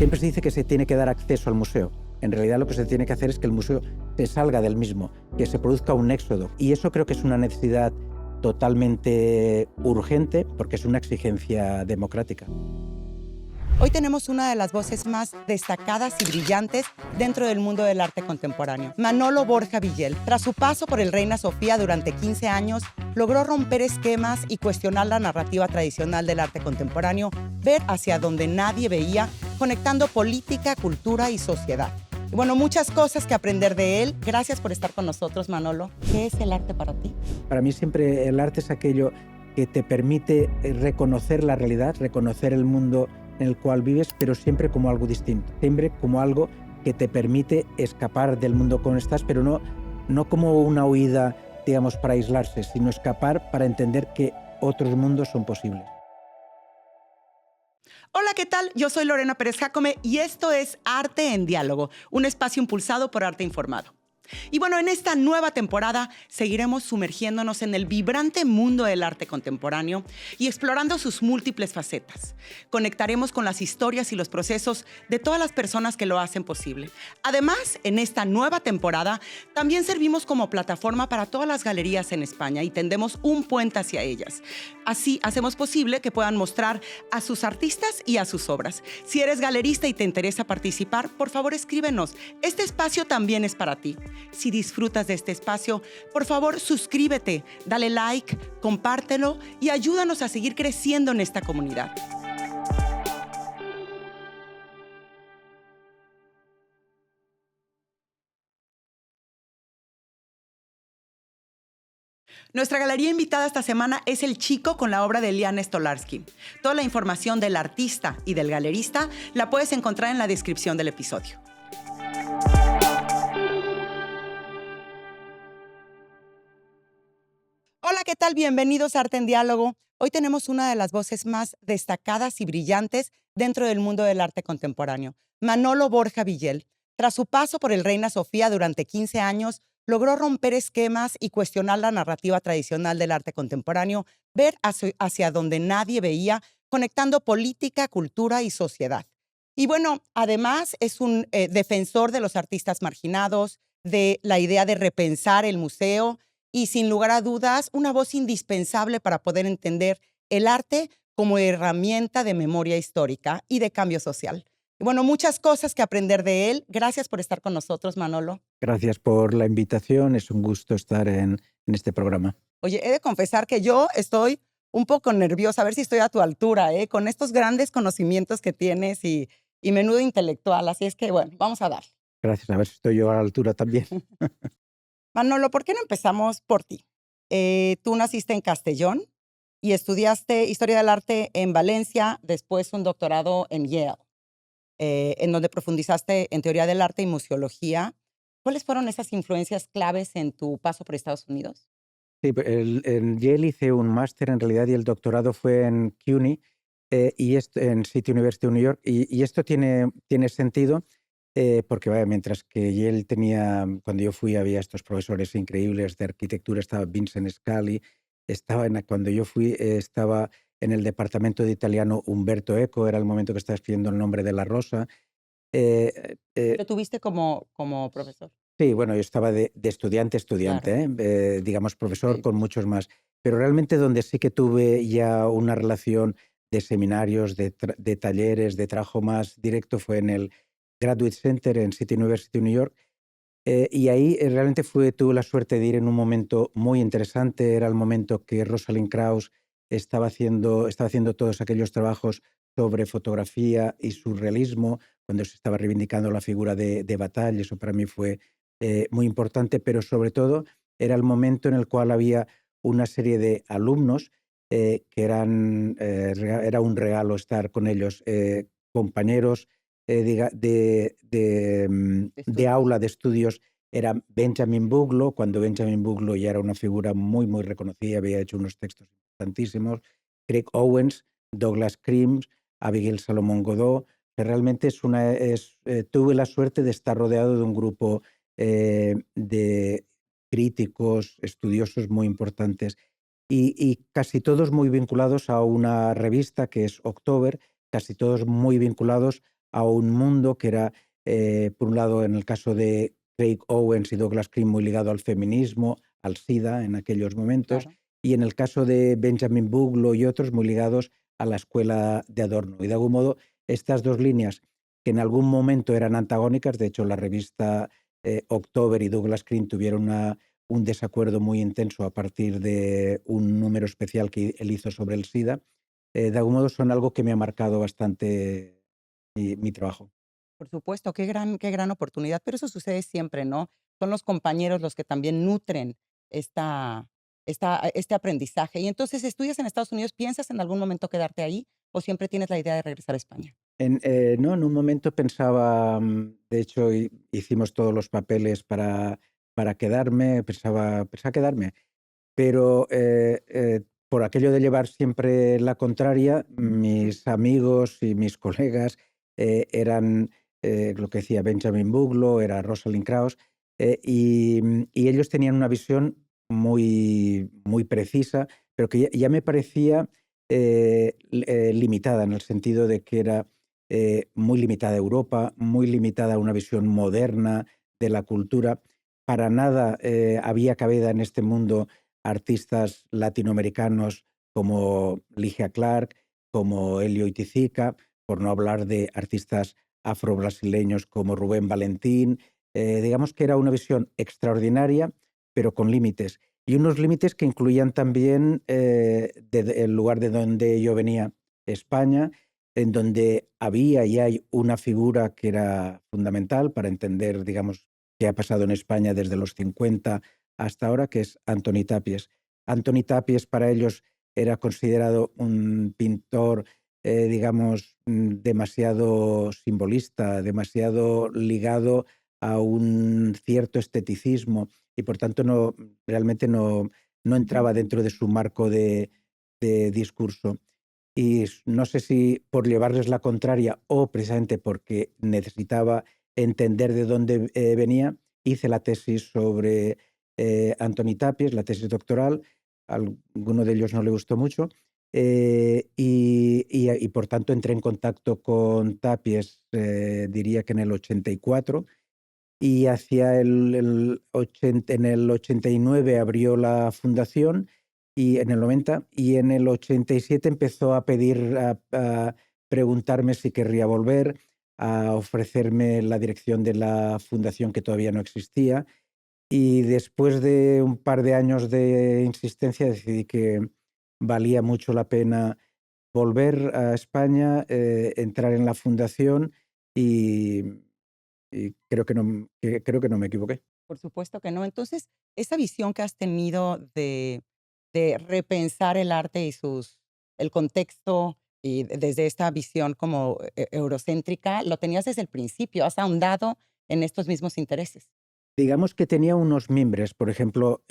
Siempre se dice que se tiene que dar acceso al museo. En realidad lo que se tiene que hacer es que el museo se salga del mismo, que se produzca un éxodo. Y eso creo que es una necesidad totalmente urgente porque es una exigencia democrática. Hoy tenemos una de las voces más destacadas y brillantes dentro del mundo del arte contemporáneo, Manolo Borja Villel. Tras su paso por el Reina Sofía durante 15 años, logró romper esquemas y cuestionar la narrativa tradicional del arte contemporáneo, ver hacia donde nadie veía, conectando política, cultura y sociedad. Y bueno, muchas cosas que aprender de él. Gracias por estar con nosotros, Manolo. ¿Qué es el arte para ti? Para mí siempre el arte es aquello que te permite reconocer la realidad, reconocer el mundo en el cual vives, pero siempre como algo distinto, siempre como algo que te permite escapar del mundo con estás, pero no como una huida, digamos, para aislarse, sino escapar para entender que otros mundos son posibles. Hola, ¿qué tal? Yo soy Lorena Pérez Jácome y esto es Arte en Diálogo, un espacio impulsado por Arte Informado. Y bueno, en esta nueva temporada seguiremos sumergiéndonos en el vibrante mundo del arte contemporáneo y explorando sus múltiples facetas. Conectaremos con las historias y los procesos de todas las personas que lo hacen posible. Además, en esta nueva temporada también servimos como plataforma para todas las galerías en España y tendemos un puente hacia ellas. Así hacemos posible que puedan mostrar a sus artistas y a sus obras. Si eres galerista y te interesa participar, por favor escríbenos. Este espacio también es para ti. Si disfrutas de este espacio, por favor suscríbete, dale like, compártelo y ayúdanos a seguir creciendo en esta comunidad. Nuestra galería invitada esta semana es El Chico con la obra de Liana Stolarsky. Toda la información del artista y del galerista la puedes encontrar en la descripción del episodio. Hola, ¿qué tal? Bienvenidos a Arte en Diálogo. Hoy tenemos una de las voces más destacadas y brillantes dentro del mundo del arte contemporáneo, Manolo Borja Villel. Tras su paso por el Reina Sofía durante 15 años, logró romper esquemas y cuestionar la narrativa tradicional del arte contemporáneo, ver hacia donde nadie veía, conectando política, cultura y sociedad. Y bueno, además es un defensor de los artistas marginados, de la idea de repensar el museo, y sin lugar a dudas, una voz indispensable para poder entender el arte como herramienta de memoria histórica y de cambio social. Y bueno, muchas cosas que aprender de él. Gracias por estar con nosotros, Manolo. Gracias por la invitación, es un gusto estar en este programa. Oye, he de confesar que yo estoy un poco nerviosa, a ver si estoy a tu altura, con estos grandes conocimientos que tienes y menudo intelectual. Así es que, bueno, vamos a dar. Gracias, a ver si estoy yo a la altura también. Manolo, ¿por qué no empezamos por ti? Tú naciste en Castellón y estudiaste Historia del Arte en Valencia, después un doctorado en Yale, en donde profundizaste en Teoría del Arte y Museología. ¿Cuáles fueron esas influencias claves en tu paso por Estados Unidos? Sí, en Yale hice un máster en realidad y el doctorado fue en CUNY en City University of New York. Y esto tiene sentido porque vaya, mientras que Yale tenía, cuando yo fui había estos profesores increíbles de arquitectura, estaba Vincent Scali, cuando yo fui estaba en el departamento de italiano Umberto Eco, era el momento que estaba escribiendo El nombre de la rosa. ¿Lo tuviste como profesor? Sí, bueno, yo estaba de estudiante, Claro. digamos, profesor Sí. con muchos más. Pero realmente donde sí que tuve ya una relación de seminarios, de talleres, de trabajo más directo fue en el Graduate Center en City University of New York. Y ahí realmente tuve la suerte de ir en un momento muy interesante. Era el momento que Rosalind Krauss estaba haciendo todos aquellos trabajos sobre fotografía y surrealismo, cuando se estaba reivindicando la figura de Bataille. Eso para mí fue muy importante, pero sobre todo era el momento en el cual había una serie de alumnos que era un regalo estar con ellos, compañeros de Estudios. aula, de estudios. Era Benjamin Buglo, cuando Benjamin Buglo ya era una figura muy, muy reconocida, había hecho unos textos importantísimos. Craig Owens, Douglas Crims, Abigail Salomón Godó. Realmente tuve la suerte de estar rodeado de un grupo de críticos, estudiosos muy importantes y casi todos muy vinculados a una revista que es October, casi todos muy vinculados a un mundo que era, por un lado, en el caso de Craig Owens y Douglas Cream, muy ligado al feminismo, al SIDA en aquellos momentos, Claro. y en el caso de Benjamin Buglo y otros, muy ligados a la escuela de Adorno. Y de algún modo, estas dos líneas, que en algún momento eran antagónicas, de hecho, la revista October y Douglas Cream tuvieron un desacuerdo muy intenso a partir de un número especial que él hizo sobre el SIDA, de algún modo son algo que me ha marcado bastante mi trabajo. Por supuesto, qué gran oportunidad, pero eso sucede siempre, ¿no? Son los compañeros los que también nutren esta este aprendizaje. Y entonces, ¿estudias en Estados Unidos? ¿Piensas en algún momento quedarte ahí o siempre tienes la idea de regresar a España? No, en un momento pensaba, de hecho, hicimos todos los papeles para quedarme, pensaba quedarme, pero por aquello de llevar siempre la contraria, Ujú. mis amigos y mis colegas eran lo que decía Benjamin Buglo, era Rosalind Krauss, y ellos tenían una visión muy precisa, pero que ya me parecía limitada, en el sentido de que era muy limitada a Europa, muy limitada a una visión moderna de la cultura. Para nada había cabida en este mundo artistas latinoamericanos como Ligia Clark, como Elio Itizica, por no hablar de artistas afrobrasileños como Rubén Valentín. Digamos que era una visión extraordinaria, pero con límites. Y unos límites que incluían también el lugar de donde yo venía, España, en donde había y hay una figura que era fundamental para entender, digamos, qué ha pasado en España desde los 50 hasta ahora, que es Antoni Tàpies. Antoni Tàpies para ellos era considerado un pintor, digamos, demasiado simbolista, demasiado ligado a un cierto esteticismo y por tanto realmente no entraba dentro de su marco de discurso. Y no sé si por llevarles la contraria o precisamente porque necesitaba entender de dónde venía, hice la tesis sobre Antoni Tàpies, la tesis doctoral. A alguno de ellos no le gustó mucho. Y por tanto entré en contacto con Tàpies, diría que en el 84, y hacia en el 89 abrió la fundación, y en el 90, y en el 87 empezó a pedir, a preguntarme si querría volver, a ofrecerme la dirección de la fundación que todavía no existía. Y después de un par de años de insistencia decidí que valía mucho la pena volver a España, entrar en la fundación y creo que no me equivoqué. Por supuesto que no. Entonces, esa visión que has tenido de repensar el arte y el contexto y desde esta visión como eurocéntrica, lo tenías desde el principio, has ahondado en estos mismos intereses. Digamos que tenía unos mimbres, por ejemplo,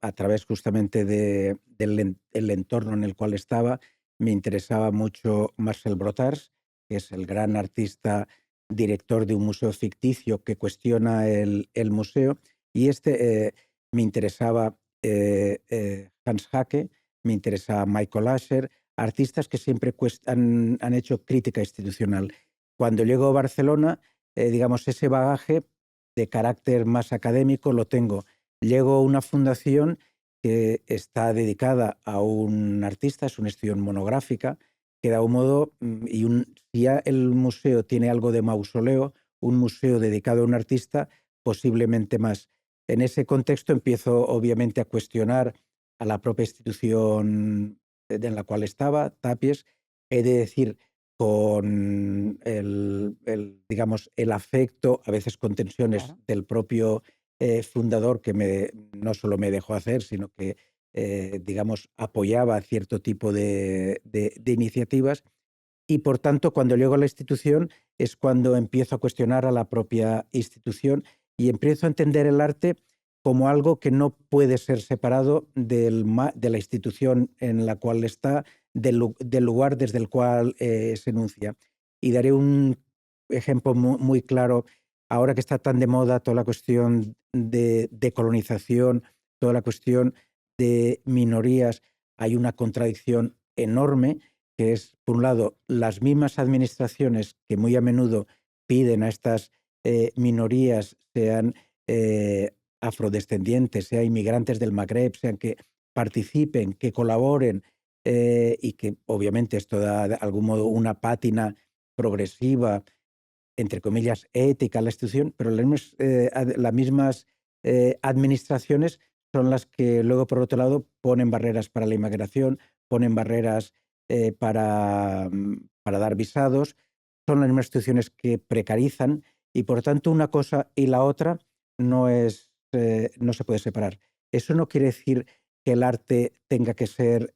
a través justamente el entorno en el cual estaba, me interesaba mucho Marcel Brotars, que es el gran artista, director de un museo ficticio que cuestiona el museo, y me interesaba Hans Hacke, me interesaba Michael Asher, artistas que siempre han hecho crítica institucional. Cuando llego a Barcelona, digamos, ese bagaje de carácter más académico lo tengo. Llego a una fundación que está dedicada a un artista, es una exposición monográfica, que de algún modo, si ya el museo tiene algo de mausoleo, un museo dedicado a un artista, posiblemente más. En ese contexto empiezo obviamente a cuestionar a la propia institución en la cual estaba, Tapies. He de decir con digamos, el afecto, a veces con tensiones Claro. del propio fundador, que no solo me dejó hacer, sino que, digamos, apoyaba cierto tipo de iniciativas. Y por tanto, cuando llego a la institución es cuando empiezo a cuestionar a la propia institución y empiezo a entender el arte como algo que no puede ser separado de la institución en la cual está, del lugar desde el cual se enuncia. Y daré un ejemplo muy claro, ahora que está tan de moda toda la cuestión de colonización, toda la cuestión de minorías, hay una contradicción enorme que es, por un lado, las mismas administraciones que muy a menudo piden a estas minorías, sean afrodescendientes, sean inmigrantes del Magreb, sean que participen, que colaboren, y que obviamente esto da de algún modo una pátina progresiva, entre comillas, ética a la institución, pero las mismas administraciones son las que luego, por otro lado, ponen barreras para la inmigración, ponen barreras para dar visados, son las mismas instituciones que precarizan y, por tanto, una cosa y la otra no se puede separar. Eso no quiere decir que el arte tenga que ser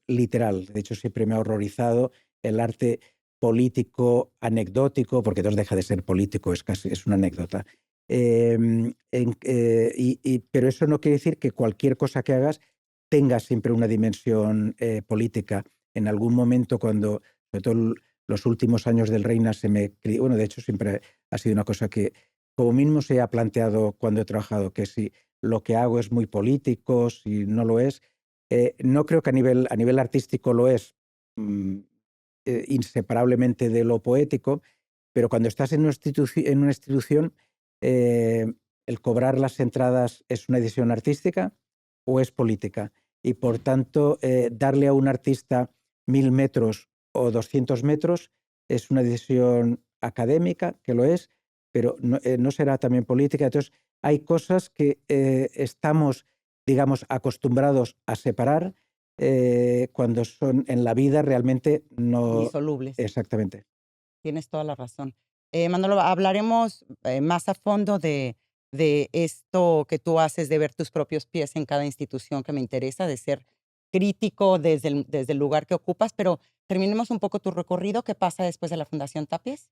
literal. De hecho, siempre me ha horrorizado el arte político anecdótico, porque entonces deja de ser político, es una anécdota. Pero eso no quiere decir que cualquier cosa que hagas tenga siempre una dimensión política. En algún momento, cuando, sobre todo los últimos años del Reina, bueno, de hecho siempre ha sido una cosa que como mínimo se ha planteado cuando he trabajado, que si lo que hago es muy político, si no lo es. No creo que a nivel artístico lo es, inseparablemente de lo poético, pero cuando estás en una institución, el cobrar las entradas es una decisión artística o es política. Y por tanto, darle a un artista 1000 metros o 200 metros es una decisión académica, que lo es, pero no será también política. Entonces, hay cosas que estamos, digamos, acostumbrados a separar cuando son en la vida realmente no. Indisolubles. Exactamente. Tienes toda la razón. Manolo, hablaremos más a fondo de esto que tú haces, de ver tus propios pies en cada institución que me interesa, de ser crítico desde el lugar que ocupas, pero terminemos un poco tu recorrido. ¿Qué pasa después de la Fundación Tapies?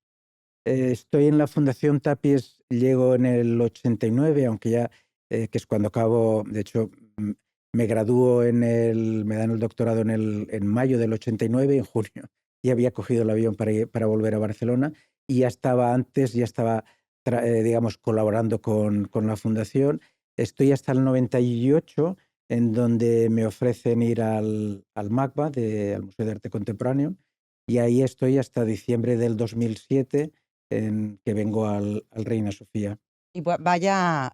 Estoy en la Fundación Tapies, llego en el 89, aunque ya, que es cuando acabo, de hecho, me gradúo me dan el doctorado en mayo del 89, en junio ya había cogido el avión para volver a Barcelona y ya estaba antes, ya estaba, digamos, colaborando con la Fundación. Estoy hasta el 98, en donde me ofrecen ir al MACBA, al Museo de Arte Contemporáneo, y ahí estoy hasta diciembre del 2007, en que vengo al Reina Sofía. Y vaya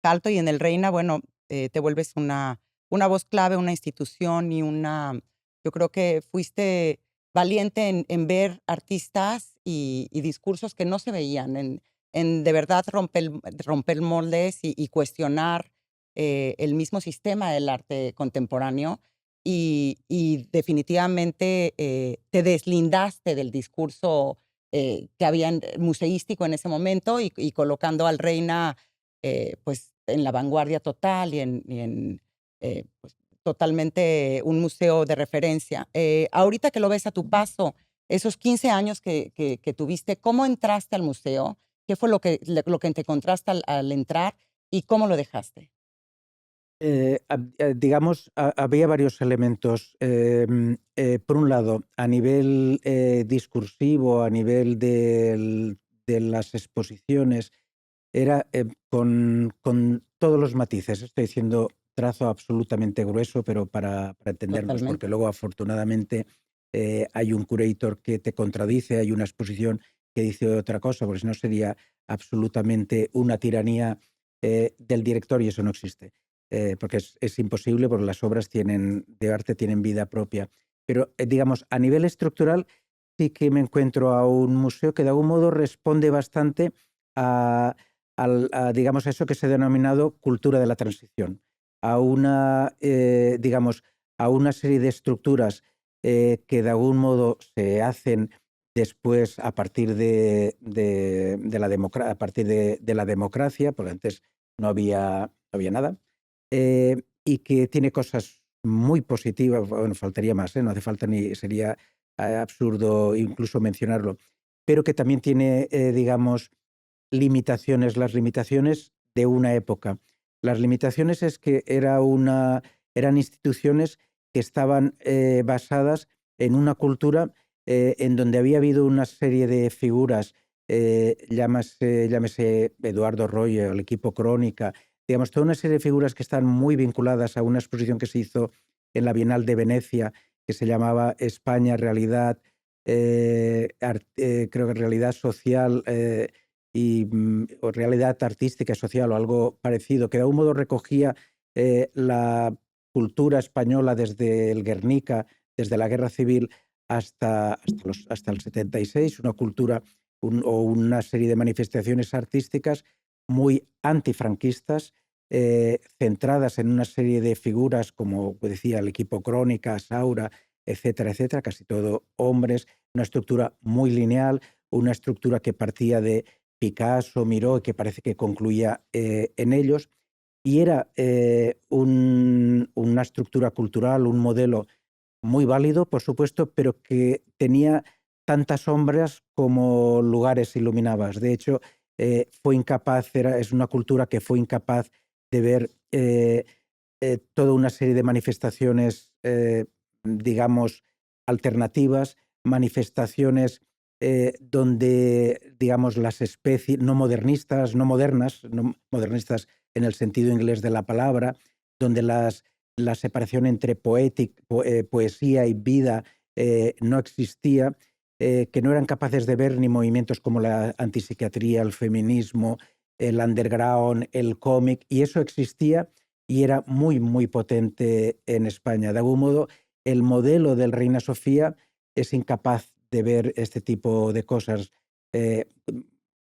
salto, y en el Reina, bueno, te vuelves una voz clave, una institución y yo creo que fuiste valiente en ver artistas y discursos que no se veían, en de verdad romper moldes y cuestionar el mismo sistema del arte contemporáneo. Y definitivamente te deslindaste del discurso que había museístico en ese momento y colocando al Reina pues en la vanguardia total pues, totalmente un museo de referencia. Ahorita que lo ves a tu paso, esos 15 años que tuviste, ¿cómo entraste al museo? ¿Qué fue lo que te encontraste al entrar y cómo lo dejaste? Digamos, había varios elementos. Por un lado, a nivel discursivo, a nivel de las exposiciones, era con todos los matices. Estoy diciendo trazo absolutamente grueso, pero para entendernos, porque Totalmente. luego afortunadamente hay un curator que te contradice, hay una exposición que dice otra cosa, porque si no sería absolutamente una tiranía del director y eso no existe. Porque es imposible, porque las obras de arte tienen vida propia. Pero, digamos, a nivel estructural, sí que me encuentro a un museo que de algún modo responde bastante a, digamos, a eso que se ha denominado cultura de la transición, a digamos, a una serie de estructuras que de algún modo se hacen después a partir a partir de la democracia, porque antes no había nada. Y que tiene cosas muy positivas, bueno, faltaría más, no hace falta sería absurdo incluso mencionarlo, pero que también tiene, digamos, limitaciones, las limitaciones de una época. Las limitaciones es que eran instituciones que estaban basadas en una cultura en donde había habido una serie de figuras, llámese Eduardo Royo, el equipo Crónica, digamos, toda una serie de figuras que están muy vinculadas a una exposición que se hizo en la Bienal de Venecia, que se llamaba España, realidad, creo que realidad social o realidad artística y social o algo parecido, que de algún modo recogía la cultura española desde el Guernica, desde la Guerra Civil hasta el 76, una cultura o una serie de manifestaciones artísticas muy antifranquistas, centradas en una serie de figuras, como decía, el equipo Crónica, Saura, etcétera, etcétera, casi todo hombres, una estructura muy lineal, una estructura que partía de Picasso, Miró, y que parece que concluía en ellos, y era una estructura cultural, un modelo muy válido, por supuesto, pero que tenía tantas sombras como lugares iluminadas. De hecho, es una cultura que fue incapaz de ver toda una serie de manifestaciones, digamos, alternativas, manifestaciones donde, digamos, las especies no modernistas, no modernas, no modernistas en el sentido inglés de la palabra, donde la separación entre poesía y vida no existía, que no eran capaces de ver ni movimientos como la antipsiquiatría, el feminismo, el underground, el cómic, y eso existía y era muy, muy potente en España. De algún modo, el modelo del Reina Sofía es incapaz de ver este tipo de cosas. Eh,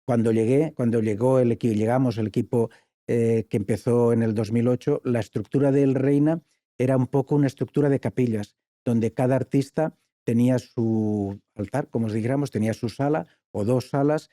llegamos el equipo que empezó en el 2008, la estructura del Reina era un poco una estructura de capillas, donde cada artista tenía su altar, como dijéramos, tenía su sala o dos salas.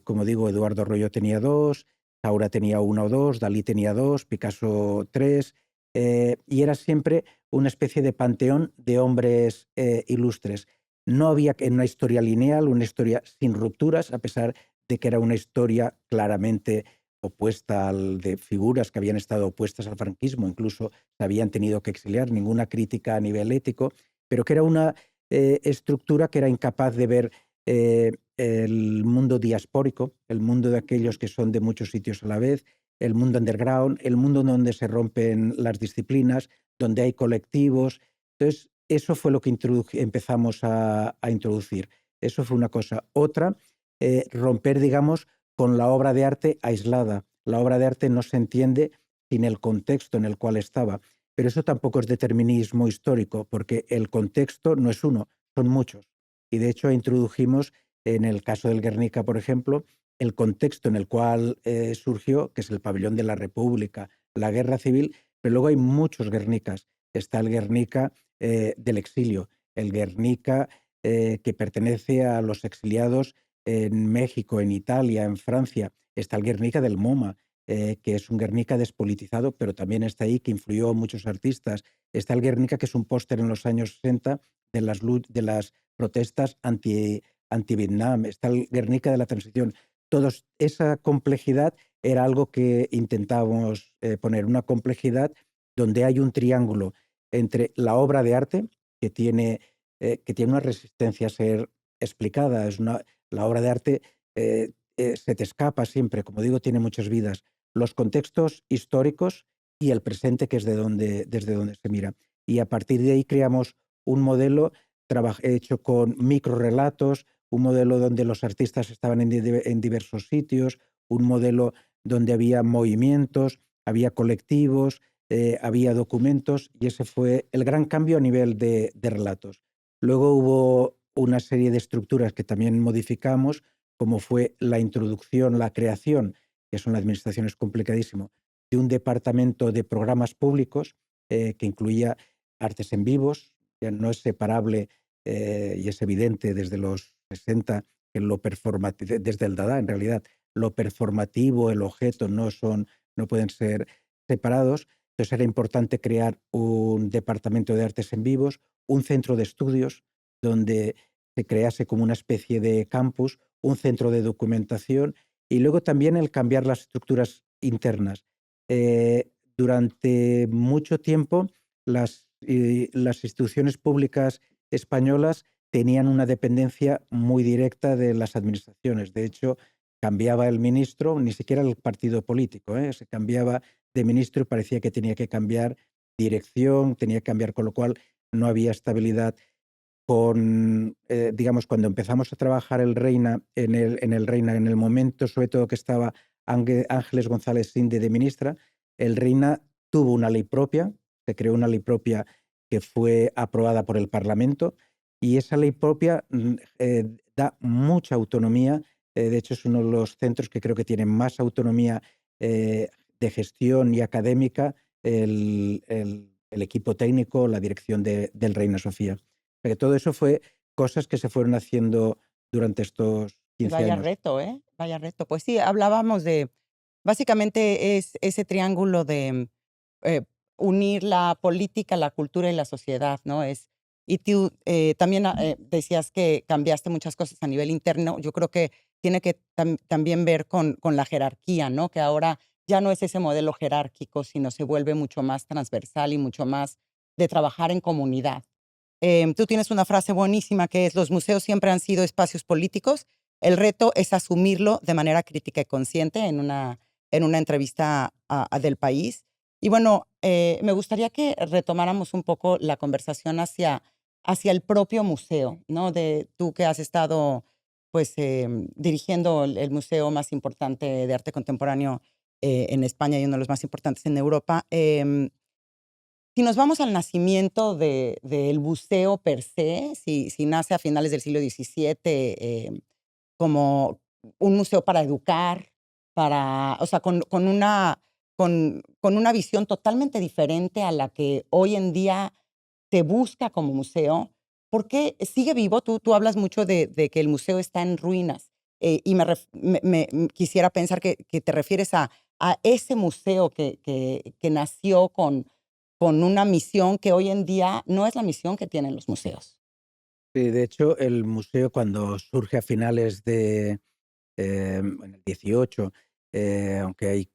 Como digo, Eduardo Royo tenía dos, Saura tenía una o dos, Dalí tenía dos, Picasso tres, y era siempre una especie de panteón de hombres ilustres. No había una historia lineal, una historia sin rupturas, a pesar de que era una historia claramente opuesta de figuras que habían estado opuestas al franquismo, incluso se habían tenido que exiliar, ninguna crítica a nivel ético, pero que era una estructura que era incapaz de ver el mundo diaspórico, el mundo de aquellos que son de muchos sitios a la vez, el mundo underground, el mundo donde se rompen las disciplinas, donde hay colectivos. Entonces, eso fue lo que empezamos a introducir. Eso fue una cosa. Otra, romper, digamos, con la obra de arte aislada. La obra de arte no se entiende sin el contexto en el cual estaba. Pero eso tampoco es determinismo histórico, porque el contexto no es uno, son muchos. Y de hecho introdujimos, en el caso del Guernica, por ejemplo, el contexto en el cual surgió, que es el pabellón de la República, la guerra civil, pero luego hay muchos Guernicas. Está el Guernica del exilio, el Guernica que pertenece a los exiliados en México, en Italia, en Francia. Está el Guernica del MoMA, que es un Guernica despolitizado, pero también está ahí, que influyó a muchos artistas. Está el Guernica, que es un póster en los años 60 de las protestas anti-Vietnam. Está el Guernica de la transición. Esa complejidad era algo que intentábamos poner, una complejidad donde hay un triángulo entre la obra de arte, que tiene una resistencia a ser explicada. La obra de arte se te escapa siempre, como digo, tiene muchas vidas. Los contextos históricos y el presente, que es desde donde se mira. Y a partir de ahí creamos un modelo hecho con microrelatos, un modelo donde los artistas estaban en diversos sitios, un modelo donde había movimientos, había colectivos, había documentos, y ese fue el gran cambio a nivel de relatos. Luego hubo una serie de estructuras que también modificamos, como fue la introducción, la creación, que son las administraciones complicadísimo, de un departamento de programas públicos que incluía artes en vivos, que no es separable y es evidente desde los 60 que lo performativo, desde el Dada en realidad, lo performativo, el objeto no pueden ser separados. Entonces era importante crear un departamento de artes en vivos, un centro de estudios donde se crease como una especie de campus, un centro de documentación y luego también el cambiar las estructuras internas. Durante mucho tiempo las instituciones públicas españolas tenían una dependencia muy directa de las administraciones. De hecho, cambiaba el ministro, ni siquiera el partido político, se cambiaba de ministro y parecía que tenía que cambiar dirección, tenía que cambiar, con lo cual no había estabilidad. Digamos, cuando empezamos a trabajar el Reina, en el Reina, en el momento sobre todo que estaba Ángeles González Sinde de ministra, el Reina tuvo una ley propia, se creó una ley propia que fue aprobada por el Parlamento, y esa ley propia da mucha autonomía. De hecho, es uno de los centros que creo que tiene más autonomía de gestión y académica, el equipo técnico, la dirección del Reina Sofía. Porque todo eso fue cosas que se fueron haciendo durante estos Y 15 vaya años. reto, ¿eh? Vaya reto. Pues sí, hablábamos de, básicamente es ese triángulo de eh, unir la política, la cultura y la sociedad, ¿no? Y tú también decías que cambiaste muchas cosas a nivel interno. Yo creo que tiene que también ver con la jerarquía, ¿no? Que ahora ya no es ese modelo jerárquico, sino se vuelve mucho más transversal y mucho más de trabajar en comunidad. Tú tienes una frase buenísima que es: los museos siempre han sido espacios políticos. El reto es asumirlo de manera crítica y consciente, en una entrevista del País. Y bueno, me gustaría que retomáramos un poco la conversación hacia el propio museo, ¿no? De tú que has estado pues dirigiendo el museo más importante de arte contemporáneo en España y uno de los más importantes en Europa. Si nos vamos al nacimiento del buceo per se, si nace a finales del siglo XVII, como un museo para educar, o sea, con una visión totalmente diferente a la que hoy en día se busca como museo, ¿por qué sigue vivo? Tú hablas mucho de que el museo está en ruinas, y quisiera pensar que te refieres a ese museo que nació con una misión que hoy en día no es la misión que tienen los museos. Sí, de hecho, el museo cuando surge a finales en el 18, aunque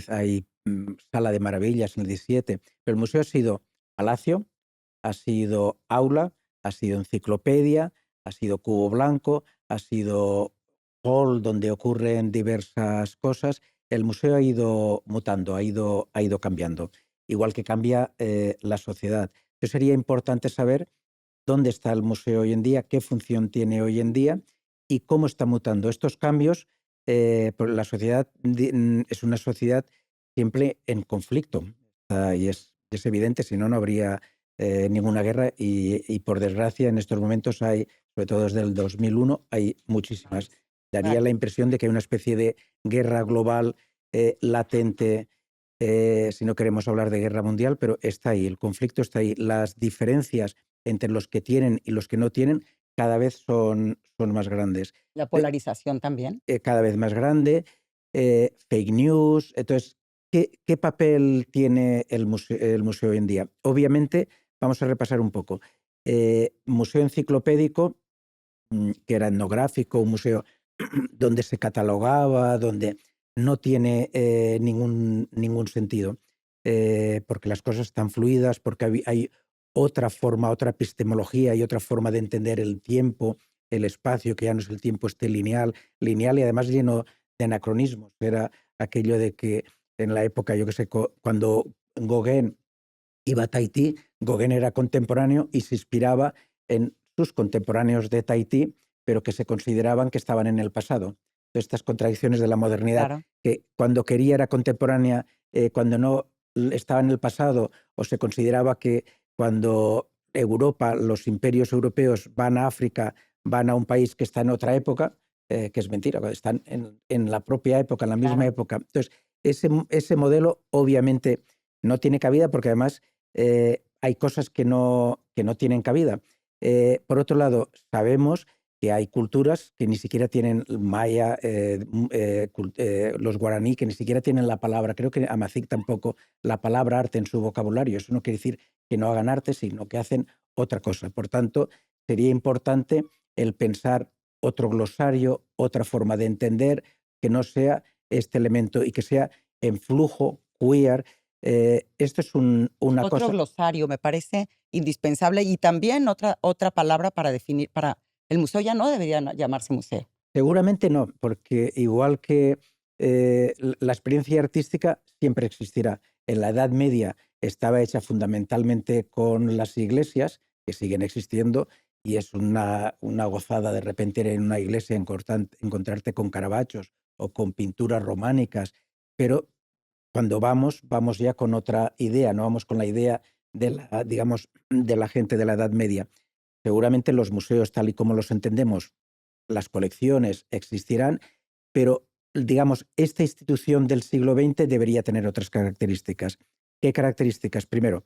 hay Sala de Maravillas en el 17, pero el museo ha sido palacio, ha sido aula, ha sido enciclopedia, ha sido cubo blanco, ha sido hall donde ocurren diversas cosas. El museo ha ido mutando, ha ido cambiando, igual que cambia la sociedad. Entonces sería importante saber dónde está el museo hoy en día, qué función tiene hoy en día y cómo está mutando. Estos cambios, pues la sociedad es una sociedad siempre en conflicto, y es evidente, si no, no habría ninguna guerra y por desgracia en estos momentos hay, sobre todo desde el 2001, hay muchísimas. Daría Claro. la impresión de que hay una especie de guerra global latente, si no queremos hablar de guerra mundial, pero está ahí, el conflicto está ahí. Las diferencias entre los que tienen y los que no tienen cada vez son más grandes. La Eh, polarización también. Cada vez más grande, fake news. Entonces, ¿qué papel tiene el museo hoy en día? Obviamente, vamos a repasar un poco. Museo enciclopédico, que era etnográfico, un museo donde se catalogaba, donde no tiene ningún sentido, porque las cosas están fluidas, porque hay otra forma, otra epistemología y otra forma de entender el tiempo, el espacio, que ya no es el tiempo este lineal y además lleno de anacronismos. Era aquello de que en la época, yo que sé, cuando Gauguin iba a Tahití, Gauguin era contemporáneo y se inspiraba en sus contemporáneos de Tahití, pero que se consideraban que estaban en el pasado. Estas contradicciones de la modernidad, Claro. que cuando quería era contemporánea, cuando no estaba en el pasado, o se consideraba que cuando Europa, los imperios europeos van a África, van a un país que está en otra época, que es mentira, están en la propia época, en la misma Claro. época. Entonces, ese modelo obviamente no tiene cabida porque además hay cosas que no tienen cabida. Por otro lado, sabemos que hay culturas que ni siquiera tienen maya, los guaraní, que ni siquiera tienen la palabra, creo que Amazic tampoco, la palabra arte en su vocabulario. Eso no quiere decir que no hagan arte, sino que hacen otra cosa. Por tanto, sería importante el pensar otro glosario, otra forma de entender, que no sea este elemento y que sea en flujo queer. Esto es una Otro cosa. glosario me parece indispensable, y también otra palabra para definir, el museo ya no debería llamarse museo. Seguramente no, porque igual que la experiencia artística siempre existirá. En la Edad Media estaba hecha fundamentalmente con las iglesias, que siguen existiendo, y es una gozada de repente ir en una iglesia, encontrarte con caravachos o con pinturas románicas, pero cuando vamos ya con otra idea, no vamos con la idea de la, digamos, de la gente de la Edad Media. Seguramente los museos, tal y como los entendemos, las colecciones existirán, pero digamos, esta institución del siglo XX debería tener otras características. ¿Qué características? Primero,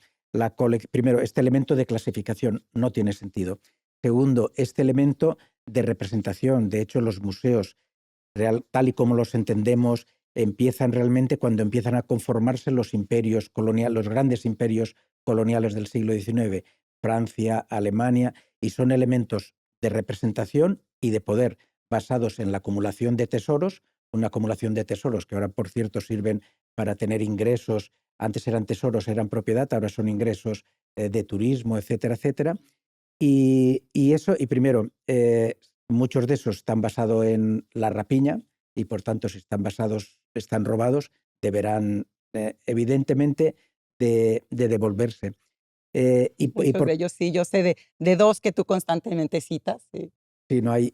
este elemento de clasificación no tiene sentido. Segundo, este elemento de representación. De hecho, los museos, tal y como los entendemos, empiezan realmente cuando empiezan a conformarse los imperios coloniales, los grandes imperios coloniales del siglo XIX, Francia, Alemania, y son elementos de representación y de poder basados en la acumulación de tesoros, una acumulación de tesoros que ahora, por cierto, sirven para tener ingresos. Antes eran tesoros, eran propiedad, ahora son ingresos de turismo, etcétera, etcétera. Y primero, muchos de esos están basados en la rapiña y, por tanto, si están robados, deberán, evidentemente, de devolverse. Y Muchos por de ellos sí, yo sé de dos que tú constantemente citas. Sí. Sí, no hay.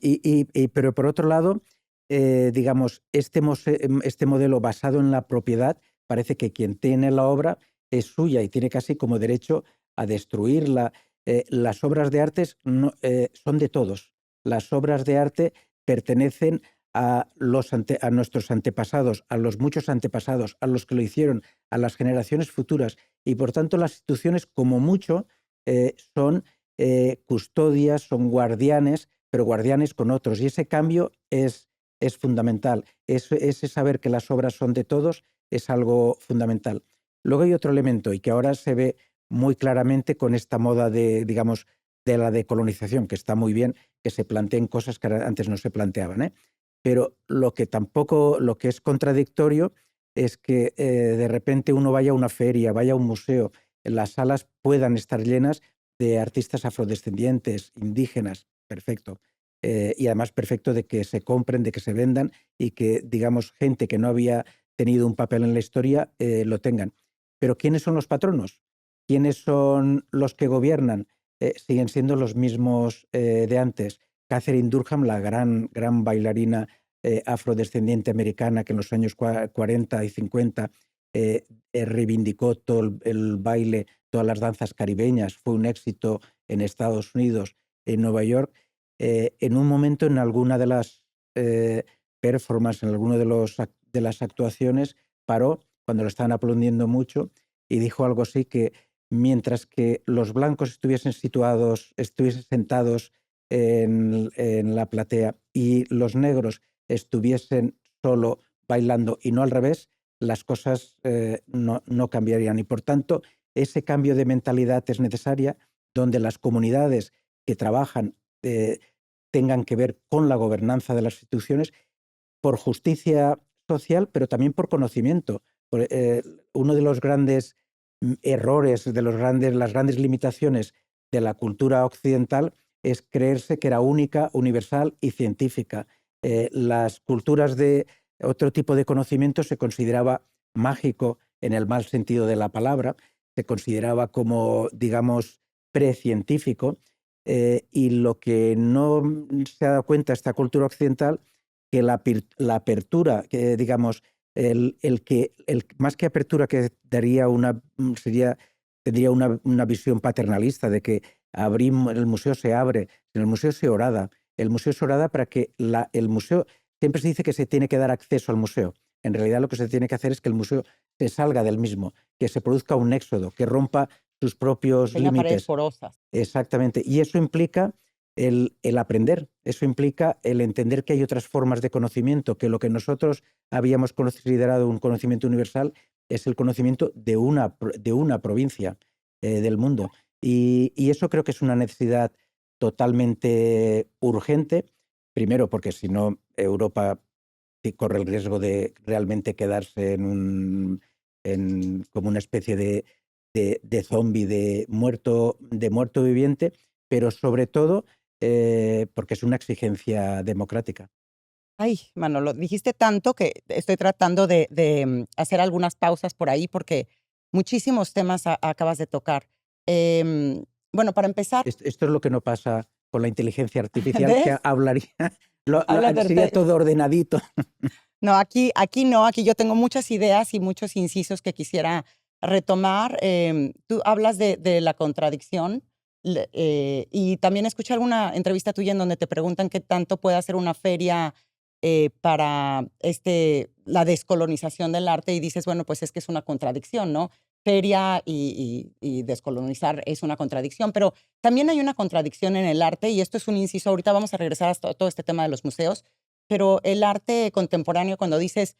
Pero por otro lado, digamos, este modelo basado en la propiedad, parece que quien tiene la obra es suya y tiene casi como derecho a destruirla. Las obras de arte son de todos. Las obras de arte pertenecen a nuestros antepasados, a los muchos antepasados, a los que lo hicieron, a las generaciones futuras. Y por tanto, las instituciones, como mucho, son custodias, son guardianes, pero guardianes con otros. Y ese cambio es fundamental. Ese saber que las obras son de todos es algo fundamental. Luego hay otro elemento y que ahora se ve muy claramente con esta moda digamos, de la decolonización, que está muy bien que se planteen cosas que antes no se planteaban, ¿eh? Pero lo que es contradictorio es que de repente uno vaya a una feria, vaya a un museo, las salas puedan estar llenas de artistas afrodescendientes, indígenas, perfecto. Y además perfecto de que se compren, de que se vendan y que, digamos, gente que no había tenido un papel en la historia lo tengan. Pero ¿quiénes son los patronos? ¿Quiénes son los que gobiernan? Siguen siendo los mismos de antes. Catherine Durham, la gran bailarina afrodescendiente americana que en los años 40 y 50 reivindicó todo el baile, todas las danzas caribeñas, fue un éxito en Estados Unidos, en Nueva York. En un momento, en alguna de las performances, en alguna de las actuaciones, paró cuando lo estaban aplaudiendo mucho y dijo algo así que mientras que los blancos estuviesen sentados en la platea y los negros estuviesen solo bailando y no al revés, las cosas no cambiarían. Y por tanto, ese cambio de mentalidad es necesaria, donde las comunidades que trabajan tengan que ver con la gobernanza de las instituciones por justicia social, pero también por conocimiento. Uno de los grandes errores, las grandes limitaciones de la cultura occidental es creerse que era única, universal y científica. Las culturas de otro tipo de conocimiento se consideraba mágico en el mal sentido de la palabra, se consideraba como, digamos, precientífico, y lo que no se ha dado cuenta esta cultura occidental, que la apertura, que digamos, más que apertura, que tendría una visión paternalista de que el museo se abre, en el museo se orada. El museo se orada para que el museo, siempre se dice que se tiene que dar acceso al museo. En realidad lo que se tiene que hacer es que el museo se salga del mismo, que se produzca un éxodo, que rompa sus propios Tenga paredes límites. porosas. Exactamente. Y eso implica el aprender, eso implica el entender que hay otras formas de conocimiento, que lo que nosotros habíamos considerado un conocimiento universal es el conocimiento de una provincia del mundo. Y eso creo que es una necesidad totalmente urgente, primero porque si no Europa corre el riesgo de realmente quedarse como una especie de zombie, de muerto viviente, pero sobre todo porque es una exigencia democrática. Ay, Manolo, dijiste tanto que estoy tratando de hacer algunas pausas por ahí porque muchísimos temas acabas de tocar. Bueno, para empezar, Esto es lo que no pasa con la inteligencia artificial, que ¿ves? hablaría, Hablas de sería todo ordenadito. No, aquí no, aquí yo tengo muchas ideas y muchos incisos que quisiera retomar. Tú hablas de la contradicción y también escuché alguna entrevista tuya en donde te preguntan qué tanto puede hacer una feria para la descolonización del arte y dices, bueno, pues es que es una contradicción, ¿no? Feria y descolonizar es una contradicción, pero también hay una contradicción en el arte y esto es un inciso. Ahorita vamos a regresar a todo este tema de los museos, pero el arte contemporáneo, cuando dices,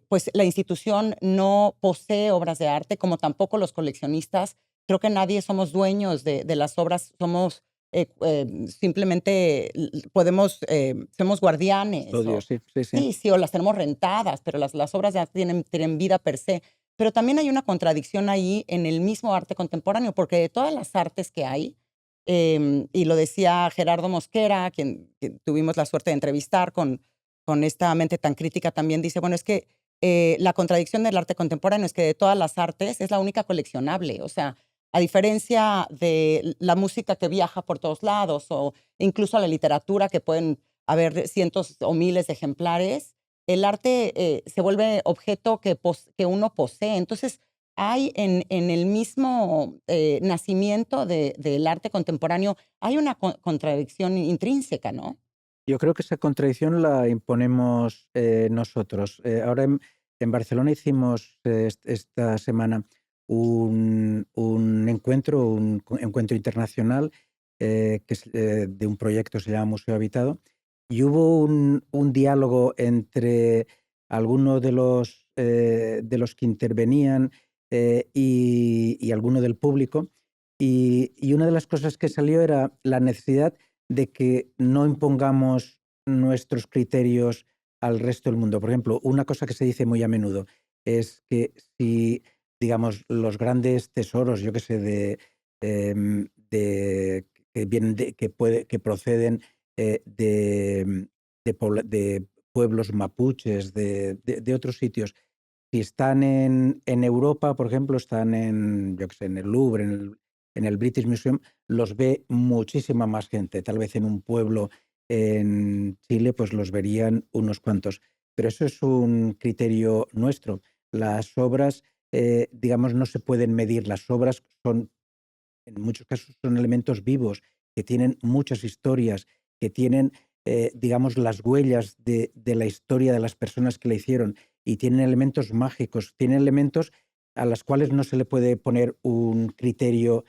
pues la institución no posee obras de arte, como tampoco los coleccionistas, creo que nadie somos dueños de las obras, somos simplemente somos guardianes, Odio, sí, sí, sí. sí, o las tenemos rentadas, pero las obras ya tienen vida per se. Pero también hay una contradicción ahí en el mismo arte contemporáneo, porque de todas las artes que hay, y lo decía Gerardo Mosquera, quien tuvimos la suerte de entrevistar con esta mente tan crítica, también dice, bueno, es que la contradicción del arte contemporáneo es que de todas las artes es la única coleccionable. O sea, a diferencia de la música que viaja por todos lados o incluso la literatura que pueden haber cientos o miles de ejemplares, el arte se vuelve objeto que uno posee. Entonces, hay en el mismo nacimiento del arte contemporáneo, hay una contradicción intrínseca, ¿no? Yo creo que esa contradicción la imponemos nosotros. Ahora en Barcelona hicimos esta semana un encuentro internacional que es de un proyecto, se llama Museo Habitado, y hubo un diálogo entre algunos de los que intervenían y alguno del público, y una de las cosas que salió era la necesidad de que no impongamos nuestros criterios al resto del mundo. Por ejemplo, una cosa que se dice muy a menudo es que si, digamos, los grandes tesoros, yo qué sé, que vienen que proceden de pueblos mapuches, de otros sitios, si están en Europa, por ejemplo, están yo qué sé, en el Louvre, en el British Museum, los ve muchísima más gente. Tal vez en un pueblo en Chile, pues los verían unos cuantos. Pero eso es un criterio nuestro. Las obras, digamos, no se pueden medir. Las obras son, en muchos casos, son elementos vivos que tienen muchas historias, que tienen, digamos, las huellas de la historia de las personas que la hicieron, y tienen elementos mágicos, tienen elementos a los cuales no se le puede poner un criterio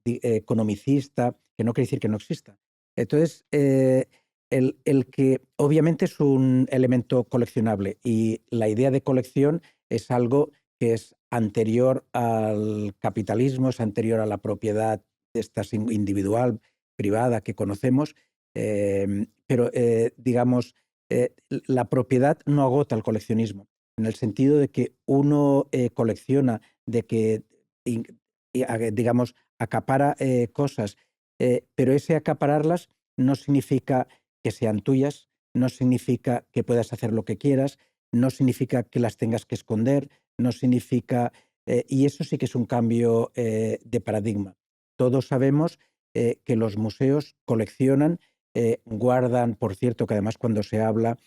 economicista, que no quiere decir que no exista. Entonces, el que obviamente es un elemento coleccionable, y la idea de colección es algo que es anterior al capitalismo, es anterior a la propiedad esta individual, privada que conocemos, pero digamos, la propiedad no agota el coleccionismo, en el sentido de que uno colecciona, de que, in- digamos, acapara cosas, pero ese acapararlas no significa que sean tuyas, no significa que puedas hacer lo que quieras, no significa que las tengas que esconder, no significa, y eso sí que es un cambio de paradigma. Todos sabemos que los museos coleccionan, guardan, por cierto, que además cuando se habla,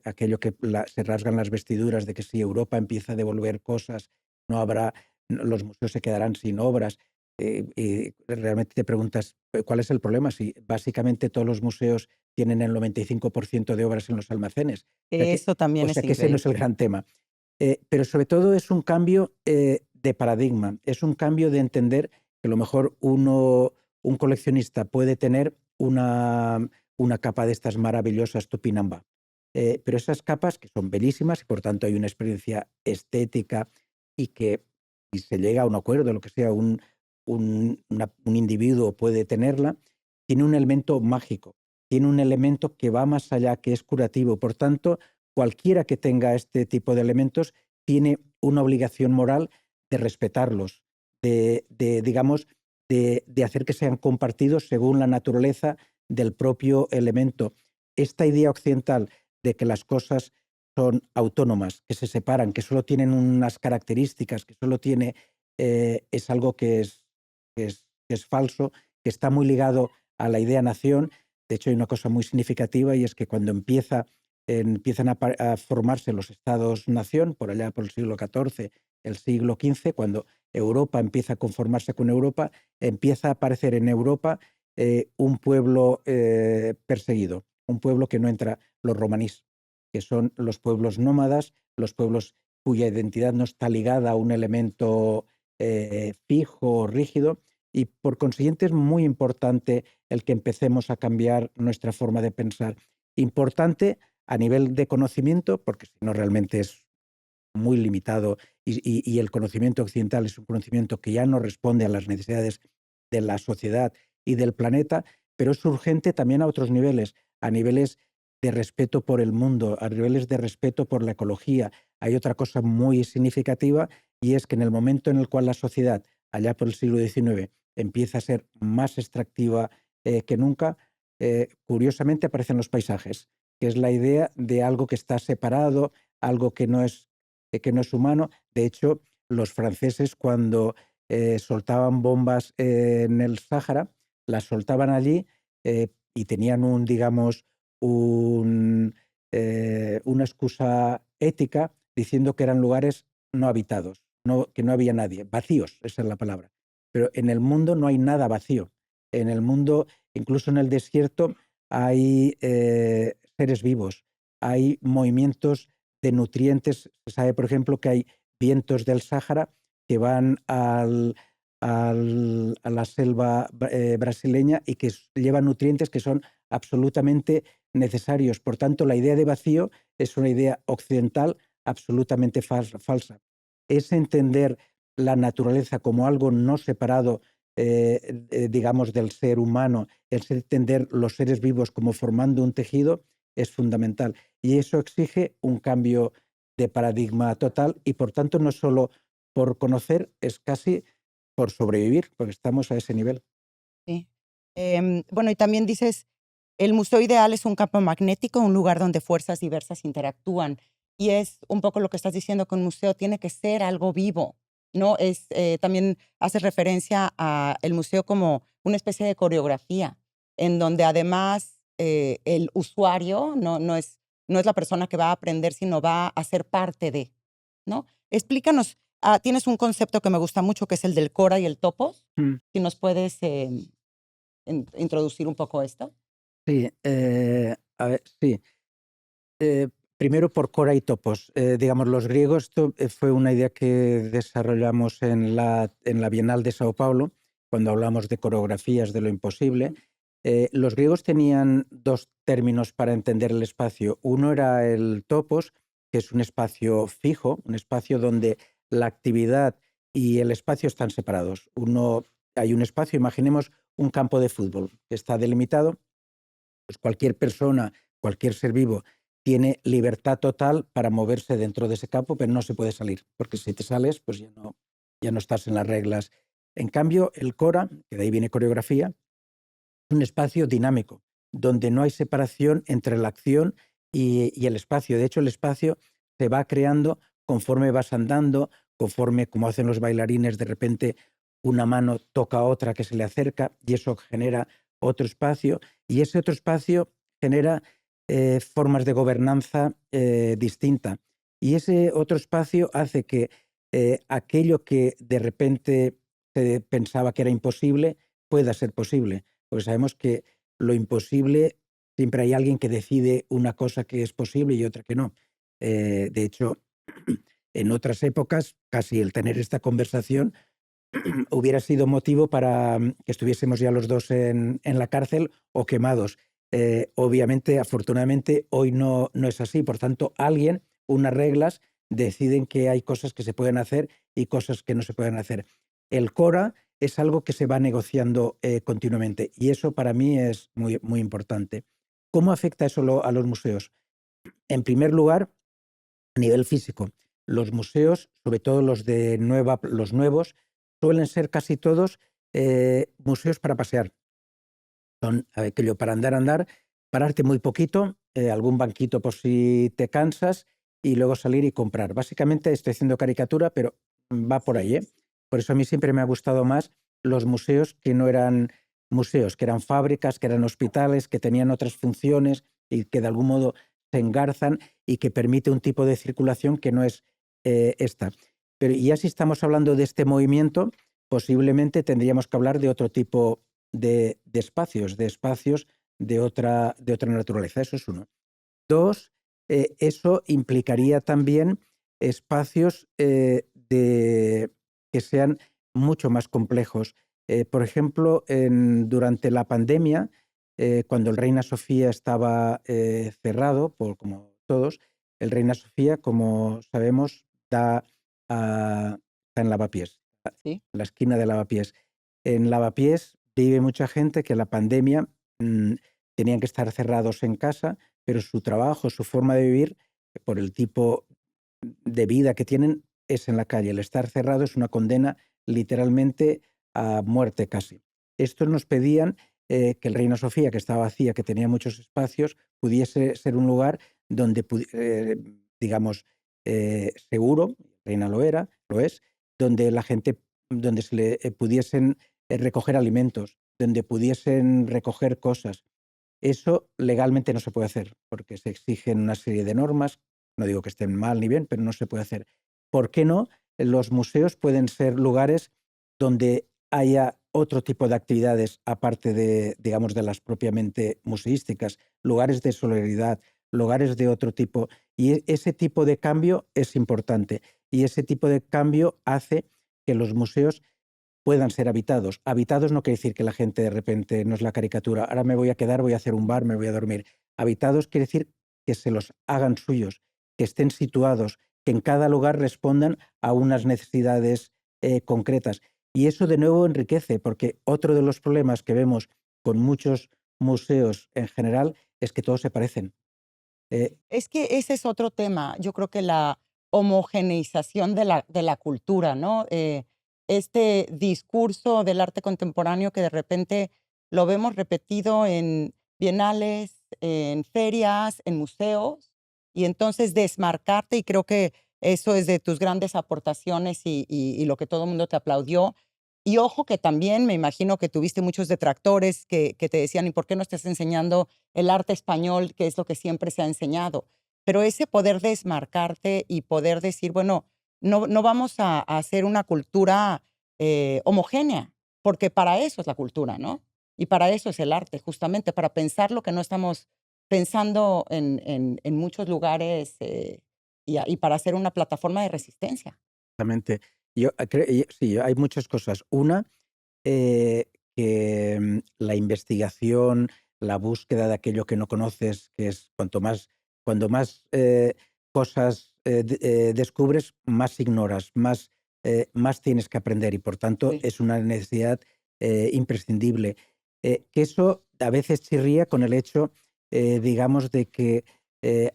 aquello que se rasgan las vestiduras de que si Europa empieza a devolver cosas, no habrá, los museos se quedarán sin obras. Y realmente te preguntas, ¿cuál es el problema? Si básicamente todos los museos tienen el 95% de obras en los almacenes. Eso O también sea es que ese no increíble. es el gran tema. Pero sobre todo es un cambio de paradigma, es un cambio de entender que a lo mejor un coleccionista puede tener una capa de estas maravillosas Tupinamba, pero esas capas, que son bellísimas y por tanto hay una experiencia estética, y que si se llega a un acuerdo, lo que sea, un individuo puede tenerla, tiene un elemento mágico, tiene un elemento que va más allá, que es curativo. Por tanto, cualquiera que tenga este tipo de elementos tiene una obligación moral de respetarlos, digamos, de hacer que sean compartidos según la naturaleza del propio elemento. esta idea occidental de que las cosas son autónomas, que se separan, que solo tienen unas características, que solo tiene, es algo que es falso, que está muy ligado a la idea nación. De hecho, hay una cosa muy significativa y es que cuando empiezan a formarse los estados-nación, por allá por el siglo XIV, el siglo XV, cuando Europa empieza a conformarse con Europa, empieza a aparecer en Europa un pueblo perseguido, un pueblo que no entra, los romanís, que son los pueblos nómadas, los pueblos cuya identidad no está ligada a un elemento fijo, rígido, y por consiguiente es muy importante el que empecemos a cambiar nuestra forma de pensar. Importante a nivel de conocimiento, porque si no realmente es muy limitado y el conocimiento occidental es un conocimiento que ya no responde a las necesidades de la sociedad y del planeta, pero es urgente también a otros niveles, a niveles de respeto por el mundo, a niveles de respeto por la ecología. Hay otra cosa muy significativa y es que en el momento en el cual la sociedad, allá por el siglo XIX, empieza a ser más extractiva que nunca, curiosamente aparecen los paisajes, que es la idea de algo que está separado, algo que no es humano. De hecho, los franceses cuando soltaban bombas en el Sáhara, las soltaban allí y tenían digamos, una excusa ética diciendo que eran lugares no habitados, que no había nadie, vacíos, esa es la palabra. Pero en el mundo no hay nada vacío. En el mundo, incluso en el desierto, hay seres vivos, hay movimientos de nutrientes. Se sabe, por ejemplo, que hay vientos del Sáhara que van a la selva brasileña y que llevan nutrientes que son absolutamente necesarios. Por tanto, la idea de vacío es una idea occidental absolutamente falsa. Es entender la naturaleza como algo no separado, digamos, del ser humano, es entender los seres vivos como formando un tejido, es fundamental. Y eso exige un cambio de paradigma total y, por tanto, no solo por conocer, es casi por sobrevivir, porque estamos a ese nivel. Sí. Bueno, y también dices, el museo ideal es un campo magnético, un lugar donde fuerzas diversas interactúan. Y es un poco lo que estás diciendo, que un museo tiene que ser algo vivo, ¿no? También haces referencia a el museo como una especie de coreografía, en donde además el usuario no es la persona que va a aprender, sino va a ser parte de, ¿no? Explícanos, tienes un concepto que me gusta mucho, que es el del Cora y el Topos. Mm. Si nos puedes introducir un poco esto. Sí, a ver, sí. Primero por Cora y Topos. Digamos, los griegos, esto fue una idea que desarrollamos en la Bienal de Sao Paulo, cuando hablamos de coreografías de lo imposible. Los griegos tenían dos términos para entender el espacio. Uno era el topos, que es un espacio fijo, un espacio donde la actividad y el espacio están separados. Hay un espacio, imaginemos un campo de fútbol que está delimitado, pues cualquier persona, cualquier ser vivo tiene libertad total para moverse dentro de ese campo, pero no se puede salir, porque si te sales, pues ya no estás en las reglas. En cambio, el Cora, que de ahí viene coreografía, es un espacio dinámico, donde no hay separación entre la acción y el espacio. De hecho, el espacio se va creando conforme vas andando, conforme, como hacen los bailarines, de repente una mano toca a otra que se le acerca y eso genera otro espacio, y ese otro espacio genera formas de gobernanza distinta. Y ese otro espacio hace que aquello que de repente se pensaba que era imposible pueda ser posible, porque sabemos que lo imposible, siempre hay alguien que decide una cosa que es posible y otra que no. De hecho, en otras épocas, casi el tener esta conversación hubiera sido motivo para que estuviésemos ya los dos en la cárcel o quemados. Obviamente, afortunadamente, hoy no es así. Por tanto, unas reglas, deciden que hay cosas que se pueden hacer y cosas que no se pueden hacer. El Cora es algo que se va negociando continuamente y eso para mí es muy, muy importante. ¿Cómo afecta eso a los museos? En primer lugar, a nivel físico. Los museos, sobre todo los nuevos, suelen ser casi todos museos para pasear. Son aquello para andar, pararte muy poquito, algún banquito por si te cansas y luego salir y comprar. Básicamente estoy haciendo caricatura, pero va por ahí, Sí. ¿eh? Por eso a mí siempre me ha gustado más los museos que no eran museos, que eran fábricas, que eran hospitales, que tenían otras funciones y que de algún modo se engarzan y que permite un tipo de circulación que no es esta. Pero ya si estamos hablando de este movimiento, posiblemente tendríamos que hablar de otro tipo de espacios, de otra naturaleza. Eso es uno. Dos, eso implicaría también espacios que sean mucho más complejos. Por ejemplo, durante la pandemia, cuando el Reina Sofía estaba cerrado, como todos, el Reina Sofía, como sabemos, está en Lavapiés, Sí. en la esquina de Lavapiés. En Lavapiés vive mucha gente que la pandemia mm, tenían que estar cerrados en casa, pero su trabajo, su forma de vivir, por el tipo de vida que tienen, es en la calle. El estar cerrado es una condena literalmente a muerte casi. Estos nos pedían que el Reina Sofía, que estaba vacía, que tenía muchos espacios, pudiese ser un lugar donde, digamos, seguro, Reina lo era, lo es, donde la gente, donde se le pudiesen recoger alimentos, donde pudiesen recoger cosas. Eso legalmente no se puede hacer, porque se exigen una serie de normas. No digo que estén mal ni bien, pero no se puede hacer. ¿Por qué no? Los museos pueden ser lugares donde haya otro tipo de actividades aparte de, digamos, de las propiamente museísticas, lugares de solidaridad, lugares de otro tipo. Y ese tipo de cambio es importante. Y ese tipo de cambio hace que los museos puedan ser habitados. Habitados no quiere decir que la gente de repente no es la caricatura. Ahora me voy a quedar, voy a hacer un bar, me voy a dormir. Habitados quiere decir que se los hagan suyos, que estén situados, que en cada lugar respondan a unas necesidades concretas. Y eso de nuevo enriquece, porque otro de los problemas que vemos con muchos museos en general es que todos se parecen. Eh, Es que ese es otro tema. Yo creo que la homogeneización de la cultura, ¿no? Este discurso del arte contemporáneo que de repente lo vemos repetido en bienales, en ferias, en museos, y entonces desmarcarte, y creo que eso es de tus grandes aportaciones y lo que todo el mundo te aplaudió. Y ojo que también me imagino que tuviste muchos detractores que te decían, ¿y por qué no estás enseñando el arte español, que es lo que siempre se ha enseñado? Pero ese poder desmarcarte y poder decir, bueno, no vamos a hacer una cultura homogénea, porque para eso es la cultura, ¿no? Y para eso es el arte, justamente, para pensar lo que no estamos pensando en muchos lugares y para hacer una plataforma de resistencia. Exactamente. Sí, hay muchas cosas. Una, que la investigación, la búsqueda de aquello que no conoces, que es cuando más cosas descubres, más ignoras, más tienes que aprender y por tanto Sí. es una necesidad imprescindible. Que eso a veces chirría con el hecho, digamos, de que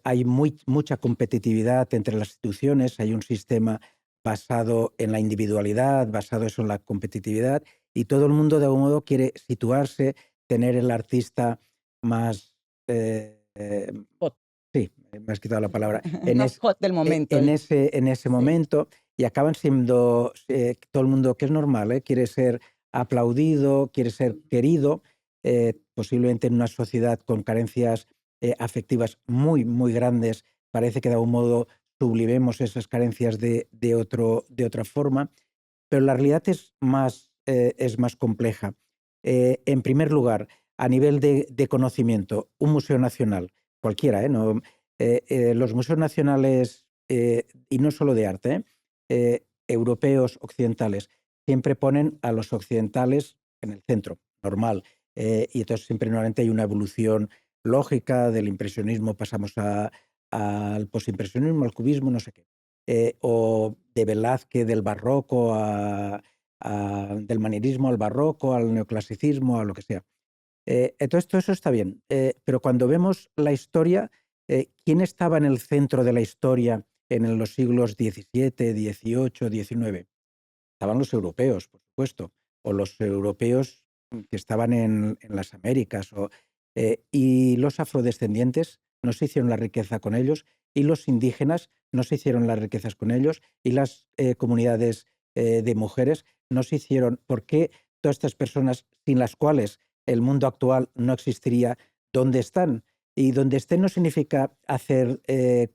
hay mucha competitividad entre las instituciones, hay un sistema basado en la individualidad, basado eso en la competitividad, y todo el mundo de algún modo quiere situarse, tener el artista más, Hot. sí, me has quitado la palabra, Más hot del momento. en ese Sí. momento, y acaban siendo todo el mundo, que es normal, quiere ser aplaudido, quiere ser querido, posiblemente en una sociedad con carencias afectivas muy, muy grandes, parece que de algún modo sublimemos esas carencias de otra forma, pero la realidad es más compleja. En primer lugar, a nivel de conocimiento, un museo nacional, cualquiera, no, los museos nacionales, y no solo de arte, europeos, occidentales, siempre ponen a los occidentales en el centro, normal. Y entonces siempre normalmente hay una evolución lógica del impresionismo, pasamos al posimpresionismo, al cubismo, no sé qué. O de Velázquez, del barroco, del manierismo al barroco, al neoclasicismo, a lo que sea. Entonces, todo eso está bien. Pero cuando vemos la historia, ¿quién estaba en el centro de la historia en los siglos XVII, XVIII, XIX? Estaban los europeos, por supuesto, o los europeos que estaban en las Américas. Y los afrodescendientes no se hicieron la riqueza con ellos, y los indígenas no se hicieron las riquezas con ellos, y las comunidades de mujeres no se hicieron. ¿Por qué todas estas personas sin las cuales el mundo actual no existiría, dónde están? Y donde estén no significa hacer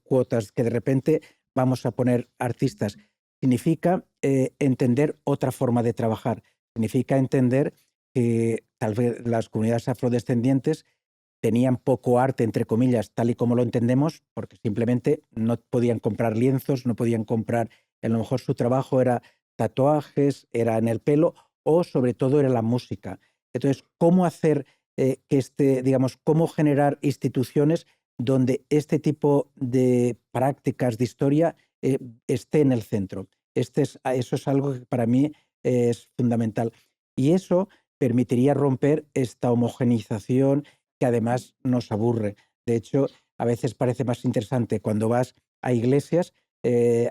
cuotas, que de repente vamos a poner artistas. Significa entender otra forma de trabajar. Significa entender que tal vez las comunidades afrodescendientes tenían poco arte, entre comillas, tal y como lo entendemos, porque simplemente no podían comprar lienzos, no podían comprar, a lo mejor su trabajo era tatuajes, era en el pelo, o sobre todo era la música. Entonces, ¿cómo hacer digamos, cómo generar instituciones donde este tipo de prácticas de historia esté en el centro? Eso es algo que para mí es fundamental. Y eso permitiría romper esta homogeneización que además nos aburre. De hecho, a veces parece más interesante cuando vas a iglesias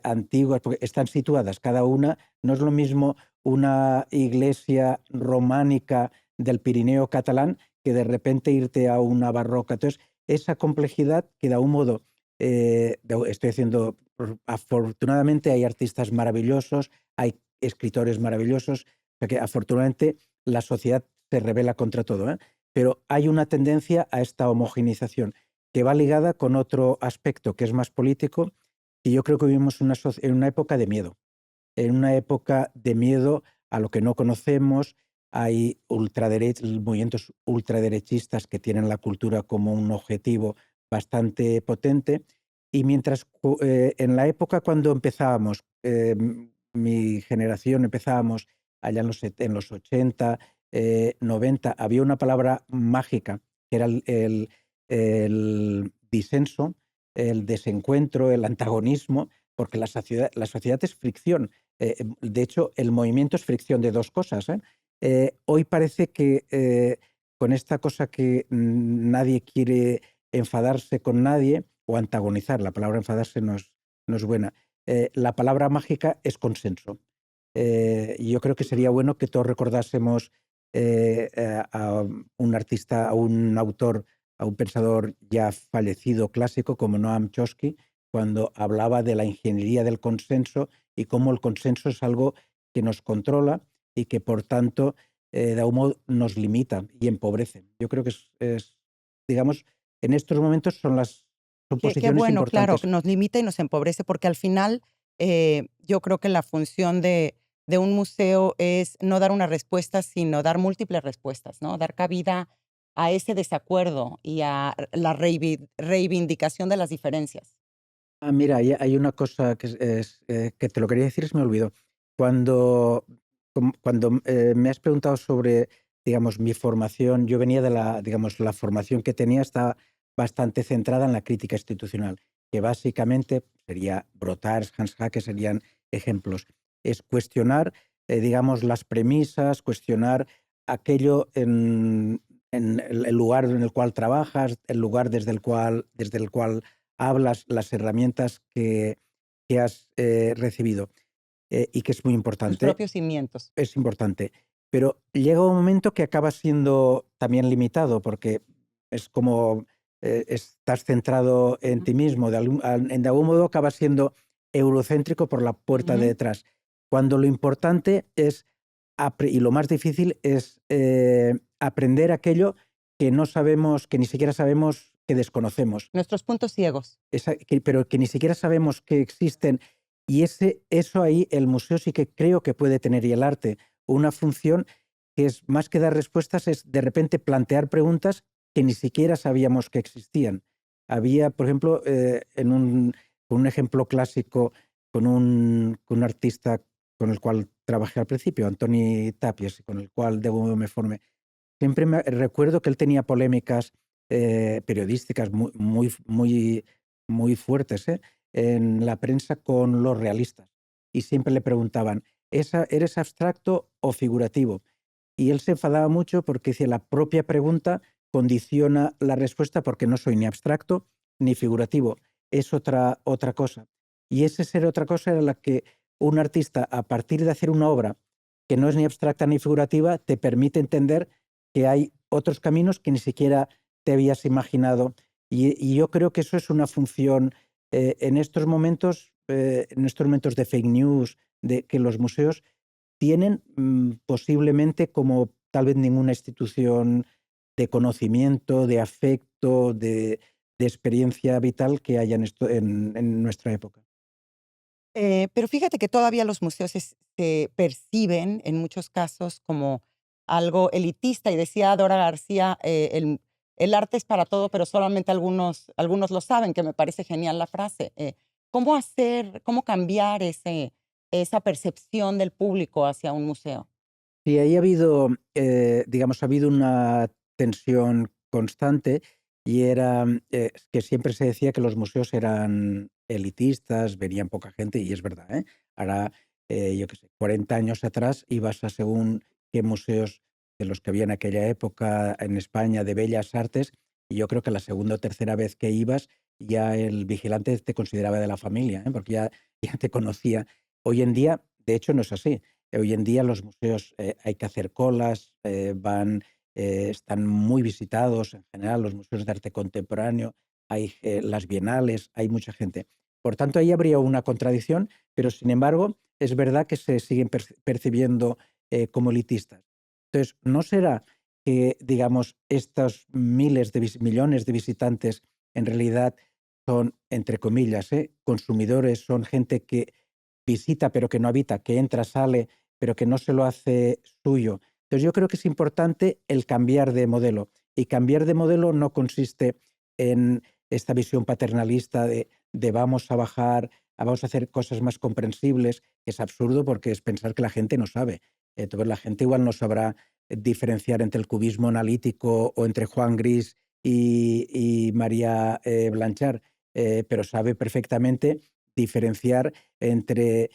antiguas, porque están situadas cada una, no es lo mismo una iglesia románica del Pirineo catalán que de repente irte a una barroca. Entonces, esa complejidad que de un modo, estoy haciendo, afortunadamente hay artistas maravillosos, hay escritores maravillosos, o sea que afortunadamente la sociedad se rebela contra todo, ¿eh? Pero hay una tendencia a esta homogeneización que va ligada con otro aspecto que es más político, y yo creo que vivimos en una época de miedo, en una época de miedo a lo que no conocemos. Hay movimientos ultraderechistas que tienen la cultura como un objetivo bastante potente, y mientras en la época cuando empezábamos, mi generación empezábamos allá en los 80, 90, había una palabra mágica que era el disenso, el desencuentro, el antagonismo, porque la sociedad es fricción. De hecho, el movimiento es fricción de dos cosas, ¿eh? Hoy parece que con esta cosa que nadie quiere enfadarse con nadie o antagonizar, la palabra enfadarse no es buena, la palabra mágica es consenso. Y yo creo que sería bueno que todos recordásemos a un artista, a un autor, a un pensador ya fallecido clásico como Noam Chomsky, cuando hablaba de la ingeniería del consenso y cómo el consenso es algo que nos controla y que, por tanto, de algún modo nos limita y empobrece. Yo creo que digamos, en estos momentos son Qué posiciones bueno, claro, importantes. nos limita y nos empobrece, porque al final yo creo que la función de un museo es no dar una respuesta, sino dar múltiples respuestas, ¿no? Dar cabida a ese desacuerdo y a la reivindicación de las diferencias. Mira, hay una cosa que te lo quería decir y se me olvidó. Cuando, cuando me has preguntado sobre, digamos, mi formación, yo venía de digamos, la formación que tenía está bastante centrada en la crítica institucional, que básicamente sería Brothers, Hans Hacke serían ejemplos. Es cuestionar, digamos, las premisas, cuestionar aquello en el lugar en el cual trabajas, el lugar desde el cual hablas, las herramientas que has recibido, y que es muy Tus importante. propios cimientos. Es importante. Pero llega un momento que acaba siendo también limitado, porque es como estás centrado en ti mismo, de algún modo acabas siendo eurocéntrico por la puerta de Ujú. detrás. Cuando lo importante es, y lo más difícil es aprender aquello que no sabemos, que ni siquiera sabemos, que desconocemos. Nuestros puntos ciegos. Pero que ni siquiera sabemos que existen. Y eso ahí el museo sí que creo que puede tener, y el arte, una función que es más que dar respuestas, es de repente plantear preguntas que ni siquiera sabíamos que existían. Había, por ejemplo, con un ejemplo clásico, con un artista con el cual trabajé al principio, Antoni Tapies, con el cual de algún modo me formé. Siempre recuerdo que él tenía polémicas periodísticas muy fuertes, en la prensa con los realistas. Y siempre le preguntaban, ¿eres abstracto o figurativo? Y él se enfadaba mucho porque decía, la propia pregunta condiciona la respuesta, porque no soy ni abstracto ni figurativo, es otra cosa. Y ese ser otra cosa era la que un artista, a partir de hacer una obra que no es ni abstracta ni figurativa, te permite entender que hay otros caminos que ni siquiera te habías imaginado. Y yo creo que eso es una función en estos momentos de fake news, de que los museos tienen posiblemente como tal vez ninguna institución de conocimiento, de afecto, de experiencia vital que haya en nuestra época. Pero fíjate que todavía los museos se perciben en muchos casos como algo elitista y decía Dora García, el arte es para todo, pero solamente algunos lo saben, que me parece genial la frase. Cómo cambiar esa percepción del público hacia un museo? Sí, ahí ha habido, digamos, ha habido una tensión constante y era que siempre se decía que los museos eran elitistas, venían poca gente, y es verdad, ¿eh? Ahora, yo qué sé, 40 años atrás ibas a según qué museos de los que había en aquella época en España de bellas artes, y yo creo que la segunda o tercera vez que ibas, ya el vigilante te consideraba de la familia, ¿eh? Porque ya te conocía. Hoy en día, de hecho, no es así. Hoy en día los museos hay que hacer colas, están muy visitados en general, los museos de arte contemporáneo, hay las bienales, hay mucha gente. Por tanto, ahí habría una contradicción, pero sin embargo, es verdad que se siguen percibiendo como elitistas. Entonces, ¿no será que, digamos, estos millones de visitantes en realidad son, entre comillas, consumidores, son gente que visita pero que no habita, que entra, sale, pero que no se lo hace suyo? Entonces yo creo que es importante el cambiar de modelo. Y cambiar de modelo no consiste en esta visión paternalista de vamos a bajar, vamos a hacer cosas más comprensibles, que es absurdo porque es pensar que la gente no sabe. Entonces la gente igual no sabrá diferenciar entre el cubismo analítico o entre Juan Gris y María Blanchard, pero sabe perfectamente diferenciar entre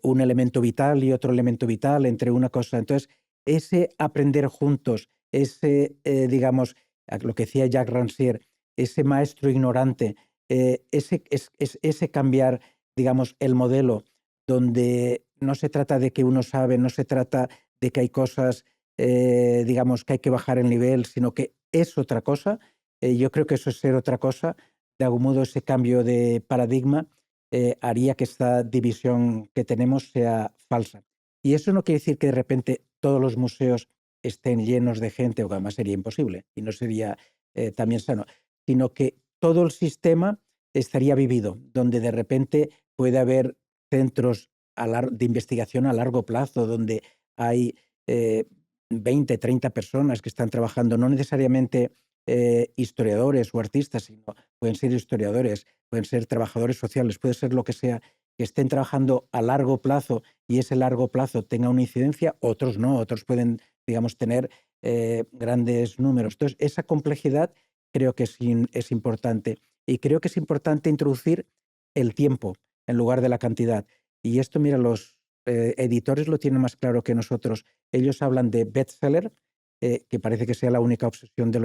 un elemento vital y otro elemento vital, entre una cosa. Entonces, ese aprender juntos, ese, digamos, lo que decía Jacques Rancière, ese maestro ignorante, ese cambiar, digamos, el modelo, donde no se trata de que uno sabe, no se trata de que hay cosas, digamos, que hay que bajar el nivel, sino que es otra cosa. Yo creo que eso es ser otra cosa. De algún modo, ese cambio de paradigma haría que esta división que tenemos sea falsa. Y eso no quiere decir que de repente todos los museos estén llenos de gente, o que además sería imposible y no sería también sano, sino que todo el sistema estaría vivido, donde de repente puede haber centros de investigación a largo plazo, donde hay eh, 20, 30 personas que están trabajando, no necesariamente historiadores o artistas, sino pueden ser historiadores, pueden ser trabajadores sociales, puede ser lo que sea, que estén trabajando a largo plazo y ese largo plazo tenga una incidencia, otros no, otros pueden, digamos, tener grandes números. Entonces, esa complejidad creo que es importante, y creo que es importante introducir el tiempo en lugar de la cantidad. Y esto, mira, los editores lo tienen más claro que nosotros. Ellos hablan de bestseller, que parece que sea la única obsesión de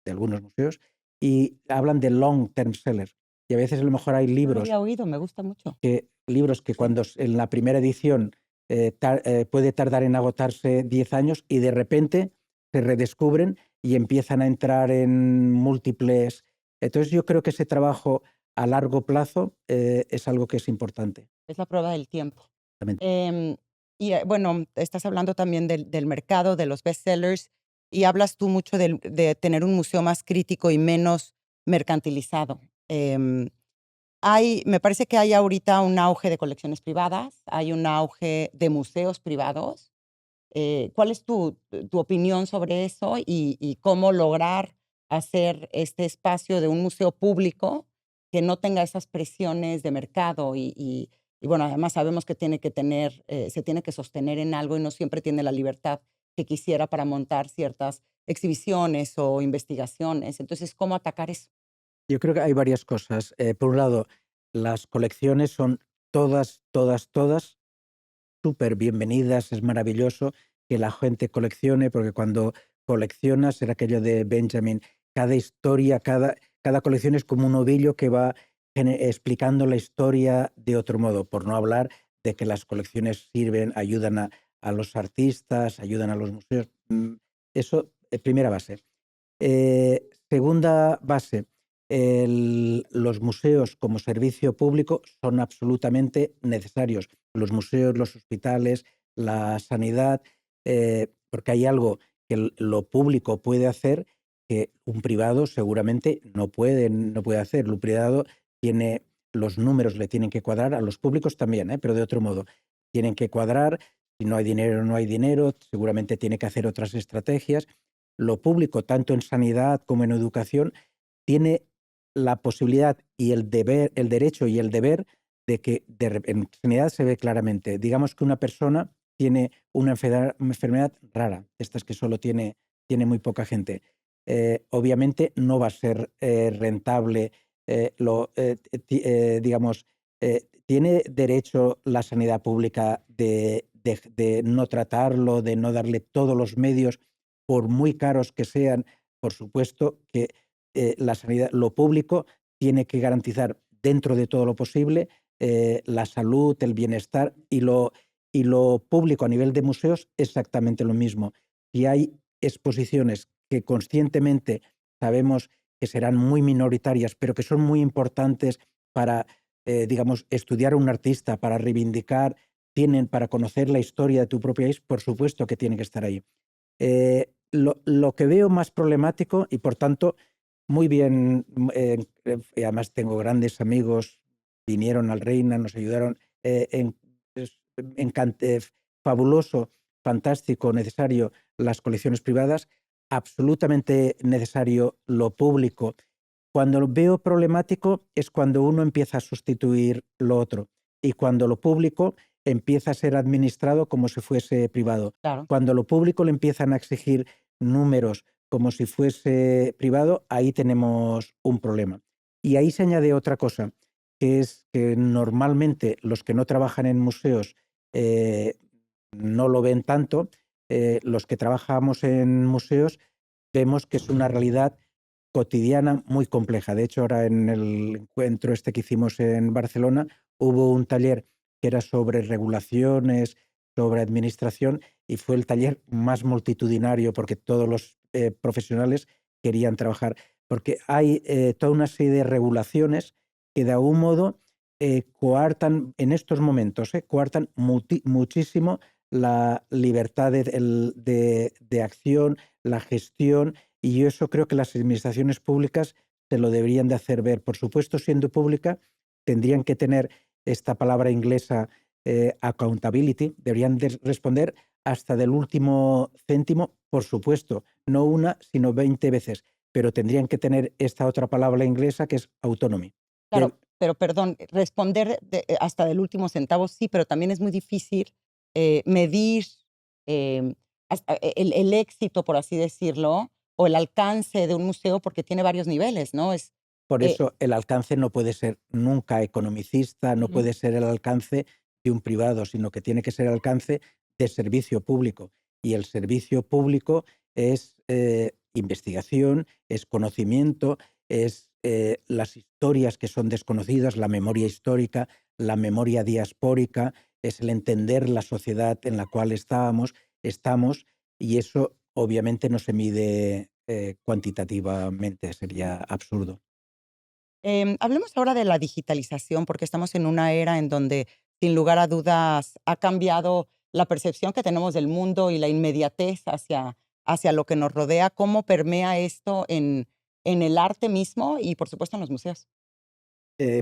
algunos museos, y hablan de long term seller. Y a veces a lo mejor hay No lo libros había oído, me gusta mucho. que Sí. cuando en la primera edición puede tardar en agotarse 10 años, y de repente se redescubren y empiezan a entrar en múltiples. Entonces yo creo que ese trabajo a largo plazo es algo que es importante. Es la prueba del tiempo. Exactamente. Em, bueno, estás hablando también del mercado, de los bestsellers, y hablas tú mucho de tener un museo más crítico y menos mercantilizado. Me parece que hay ahorita un auge de colecciones privadas, hay un auge de museos privados. ¿Cuál es tu opinión sobre eso y cómo lograr hacer este espacio de un museo público que no tenga esas presiones de mercado? Bueno, además sabemos que se tiene que sostener en algo y no siempre tiene la libertad que quisiera para montar ciertas exhibiciones o investigaciones. Entonces, ¿cómo atacar eso? Yo creo que hay varias cosas. Por un lado, las colecciones son todas, todas, todas súper bienvenidas, es maravilloso que la gente coleccione, porque cuando coleccionas, era aquello de Benjamin, cada historia, cada colección es como un ovillo que va explicando la historia de otro modo, por no hablar de que las colecciones sirven, ayudan a los artistas, ayudan a los museos. Eso, primera base. Segunda base, los museos como servicio público son absolutamente necesarios. Los museos, los hospitales, la sanidad, porque hay algo que lo público puede hacer que un privado seguramente no puede hacer. Lo privado tiene los números, le tienen que cuadrar, a los públicos también, pero de otro modo. Tienen que cuadrar, si no hay dinero, no hay dinero, seguramente tiene que hacer otras estrategias. Lo público, tanto en sanidad como en educación, tiene la posibilidad y el deber, el derecho y el deber de que en sanidad se ve claramente. Digamos que una persona tiene una enfermedad rara, estas que solo tiene muy poca gente. Obviamente no va a ser rentable, digamos, ¿tiene derecho la sanidad pública de no tratarlo, de no darle todos los medios, por muy caros que sean? Por supuesto que la sanidad, lo público tiene que garantizar dentro de todo lo posible la salud, el bienestar y lo público a nivel de museos exactamente lo mismo. Si hay exposiciones que conscientemente sabemos que serán muy minoritarias, pero que son muy importantes para, digamos, estudiar a un artista, para reivindicar, para conocer la historia de tu propio país, por supuesto que tiene que estar ahí. Lo que veo más problemático y por tanto muy bien, y además tengo grandes amigos, vinieron al Reina, nos ayudaron, es fabuloso, fantástico, necesario las colecciones privadas, absolutamente necesario lo público. Cuando lo veo problemático es cuando uno empieza a sustituir lo otro y cuando lo público empieza a ser administrado como si fuese privado. Claro. Cuando lo público le empiezan a exigir números como si fuese privado, ahí tenemos un problema. Y ahí se añade otra cosa, que es que normalmente los que no trabajan en museos no lo ven tanto. Los que trabajamos en museos vemos que es una realidad cotidiana muy compleja. De hecho, ahora en el encuentro este que hicimos en Barcelona, hubo un taller que era sobre regulaciones, sobre administración, y fue el taller más multitudinario porque todos los profesionales querían trabajar. Porque hay toda una serie de regulaciones que de algún modo coartan, en estos momentos, coartan muchísimo la libertad de acción, la gestión, y yo eso creo que las administraciones públicas se lo deberían de hacer ver. Por supuesto, siendo pública, tendrían que tener esta palabra inglesa, accountability, deberían de responder hasta del último céntimo, por supuesto, no una, sino 20 veces, pero tendrían que tener esta otra palabra inglesa que es autonomy. De- Claro, pero perdón, responder hasta del último centavo sí, pero también es muy difícil medir el éxito, por así decirlo, o el alcance de un museo porque tiene varios niveles, ¿no? Por Eh, eso el alcance no puede ser nunca economicista, no Ujú. puede ser el alcance de un privado, sino que tiene que ser el alcance de servicio público. Y el servicio público es investigación, es conocimiento, es las historias que son desconocidas, la memoria histórica, la memoria diaspórica, es el entender la sociedad en la cual estamos, y eso obviamente no se mide cuantitativamente, sería absurdo. Hablemos ahora de la digitalización, porque estamos en una era en donde, sin lugar a dudas, ha cambiado la percepción que tenemos del mundo y la inmediatez hacia lo que nos rodea. ¿Cómo permea esto en el arte mismo y, por supuesto, en los museos?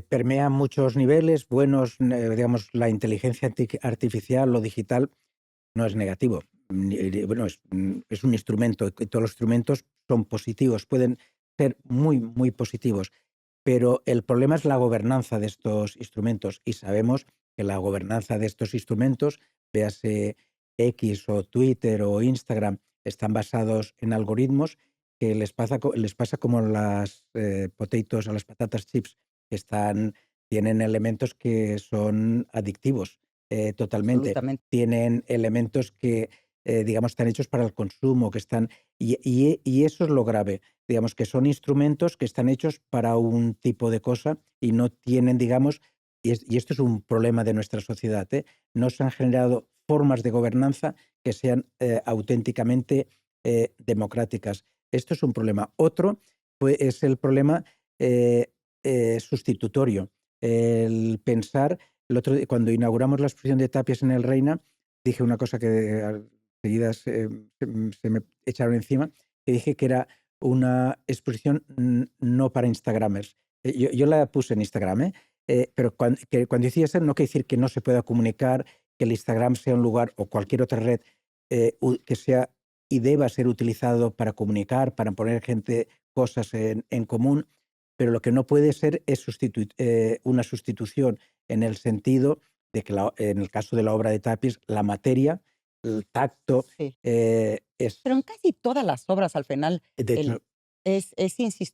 Permea muchos niveles buenos, digamos, la inteligencia artificial, lo digital, no es negativo. Bueno, es un instrumento, y todos los instrumentos son positivos, pueden ser muy, muy positivos, pero el problema es la gobernanza de estos instrumentos y sabemos que la gobernanza de estos instrumentos, véase X o Twitter o Instagram, están basados en algoritmos que les pasa como las potatoes, a las patatas chips, que tienen elementos que son adictivos totalmente. Absolutamente. Tienen elementos que, digamos, están hechos para el consumo, y eso es lo grave. Digamos que son instrumentos que están hechos para un tipo de cosa y no tienen, digamos, y esto es un problema de nuestra sociedad, no se han generado formas de gobernanza que sean auténticamente democráticas. Esto es un problema. Otro es el problema sustitutorio. El pensar, cuando inauguramos la exposición de Tapies en el Reina, dije una cosa que enseguida se me echaron encima, que dije que era una exposición no para Instagramers. Yo la puse en Instagram, pero cuando decía eso no quiere decir que no se pueda comunicar, que el Instagram sea un lugar o cualquier otra red que sea y deba ser utilizado para comunicar, para poner cosas en común, pero lo que no puede ser es una sustitución en el sentido de que en el caso de la obra de Tapies, la materia, el tacto, Sí. es, Pero en casi todas las obras al final de el hecho, es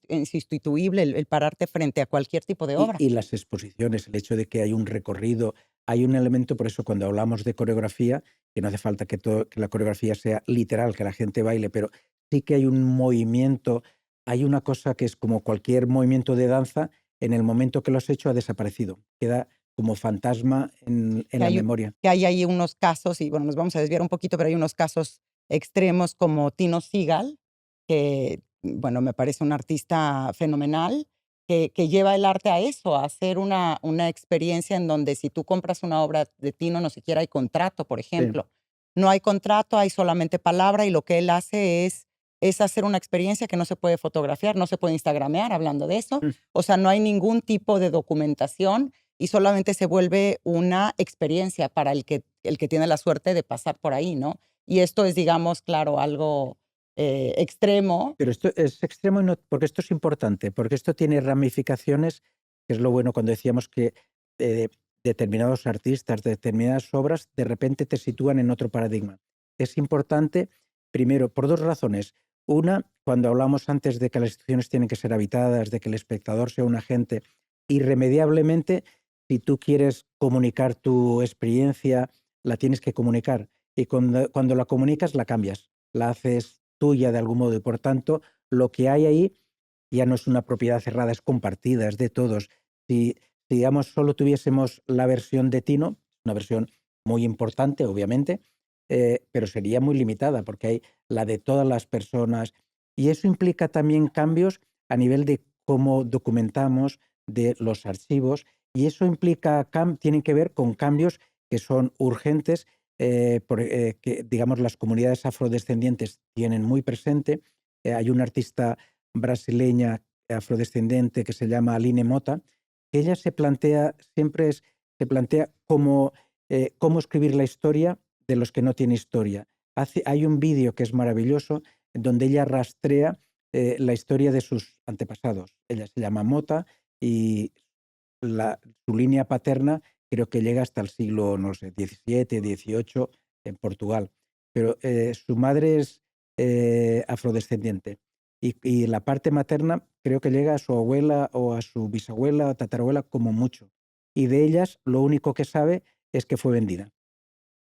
insustituible el pararte frente a cualquier tipo de obra. y las exposiciones, el hecho de que hay un recorrido, hay un elemento, por eso cuando hablamos de coreografía, que no hace falta que la coreografía sea literal, que la gente baile, pero sí que hay un movimiento, hay una cosa que es como cualquier movimiento de danza, en el momento que lo has hecho ha desaparecido, queda como fantasma en Que la hay memoria. que hay ahí unos casos, y bueno, nos vamos a desviar un poquito, pero hay unos casos extremos como Tino Seagal, que, bueno, me parece un artista fenomenal, que lleva el arte a eso, a hacer una experiencia en donde si tú compras una obra de Tino, no siquiera hay contrato, por Sí. ejemplo. No hay contrato, hay solamente palabra, y lo que él hace es hacer una experiencia que no se puede fotografiar, no se puede instagramear, hablando de eso. Mm. O sea, no hay ningún tipo de documentación y solamente se vuelve una experiencia para el que tiene la suerte de pasar por ahí, ¿no? Y esto es, digamos, claro, algo extremo. Pero esto es extremo y porque esto es importante, porque esto tiene ramificaciones, que es lo bueno cuando decíamos que eh, determinados artistas, determinadas obras, de repente te sitúan en otro paradigma. Es importante, primero, por dos razones. Una, cuando hablamos antes de que las instituciones tienen que ser habitadas, de que el espectador sea un agente, irremediablemente, si tú quieres comunicar tu experiencia, la tienes que comunicar. Y cuando la comunicas, la cambias, la haces tuya de algún modo y por tanto lo que hay ahí ya no es una propiedad cerrada, es compartida, es de todos. Si digamos solo tuviésemos la versión de Tino, una versión muy importante obviamente, pero sería muy limitada porque hay la de todas las personas y eso implica también cambios a nivel de cómo documentamos, de los archivos y eso implica, tienen que ver con cambios que son urgentes que, digamos, las comunidades afrodescendientes tienen muy presente. Hay una artista brasileña afrodescendiente que se llama Aline Mota, que ella se plantea cómo escribir la historia de los que no tienen historia. Hay un vídeo que es maravilloso donde ella rastrea la historia de sus antepasados. Ella se llama Mota y su línea paterna creo que llega hasta el siglo, no sé, XVII, XVIII en Portugal. Pero su madre es afrodescendiente y la parte materna creo que llega a su abuela o a su bisabuela o tatarabuela como mucho. Y de ellas lo único que sabe es que fue vendida.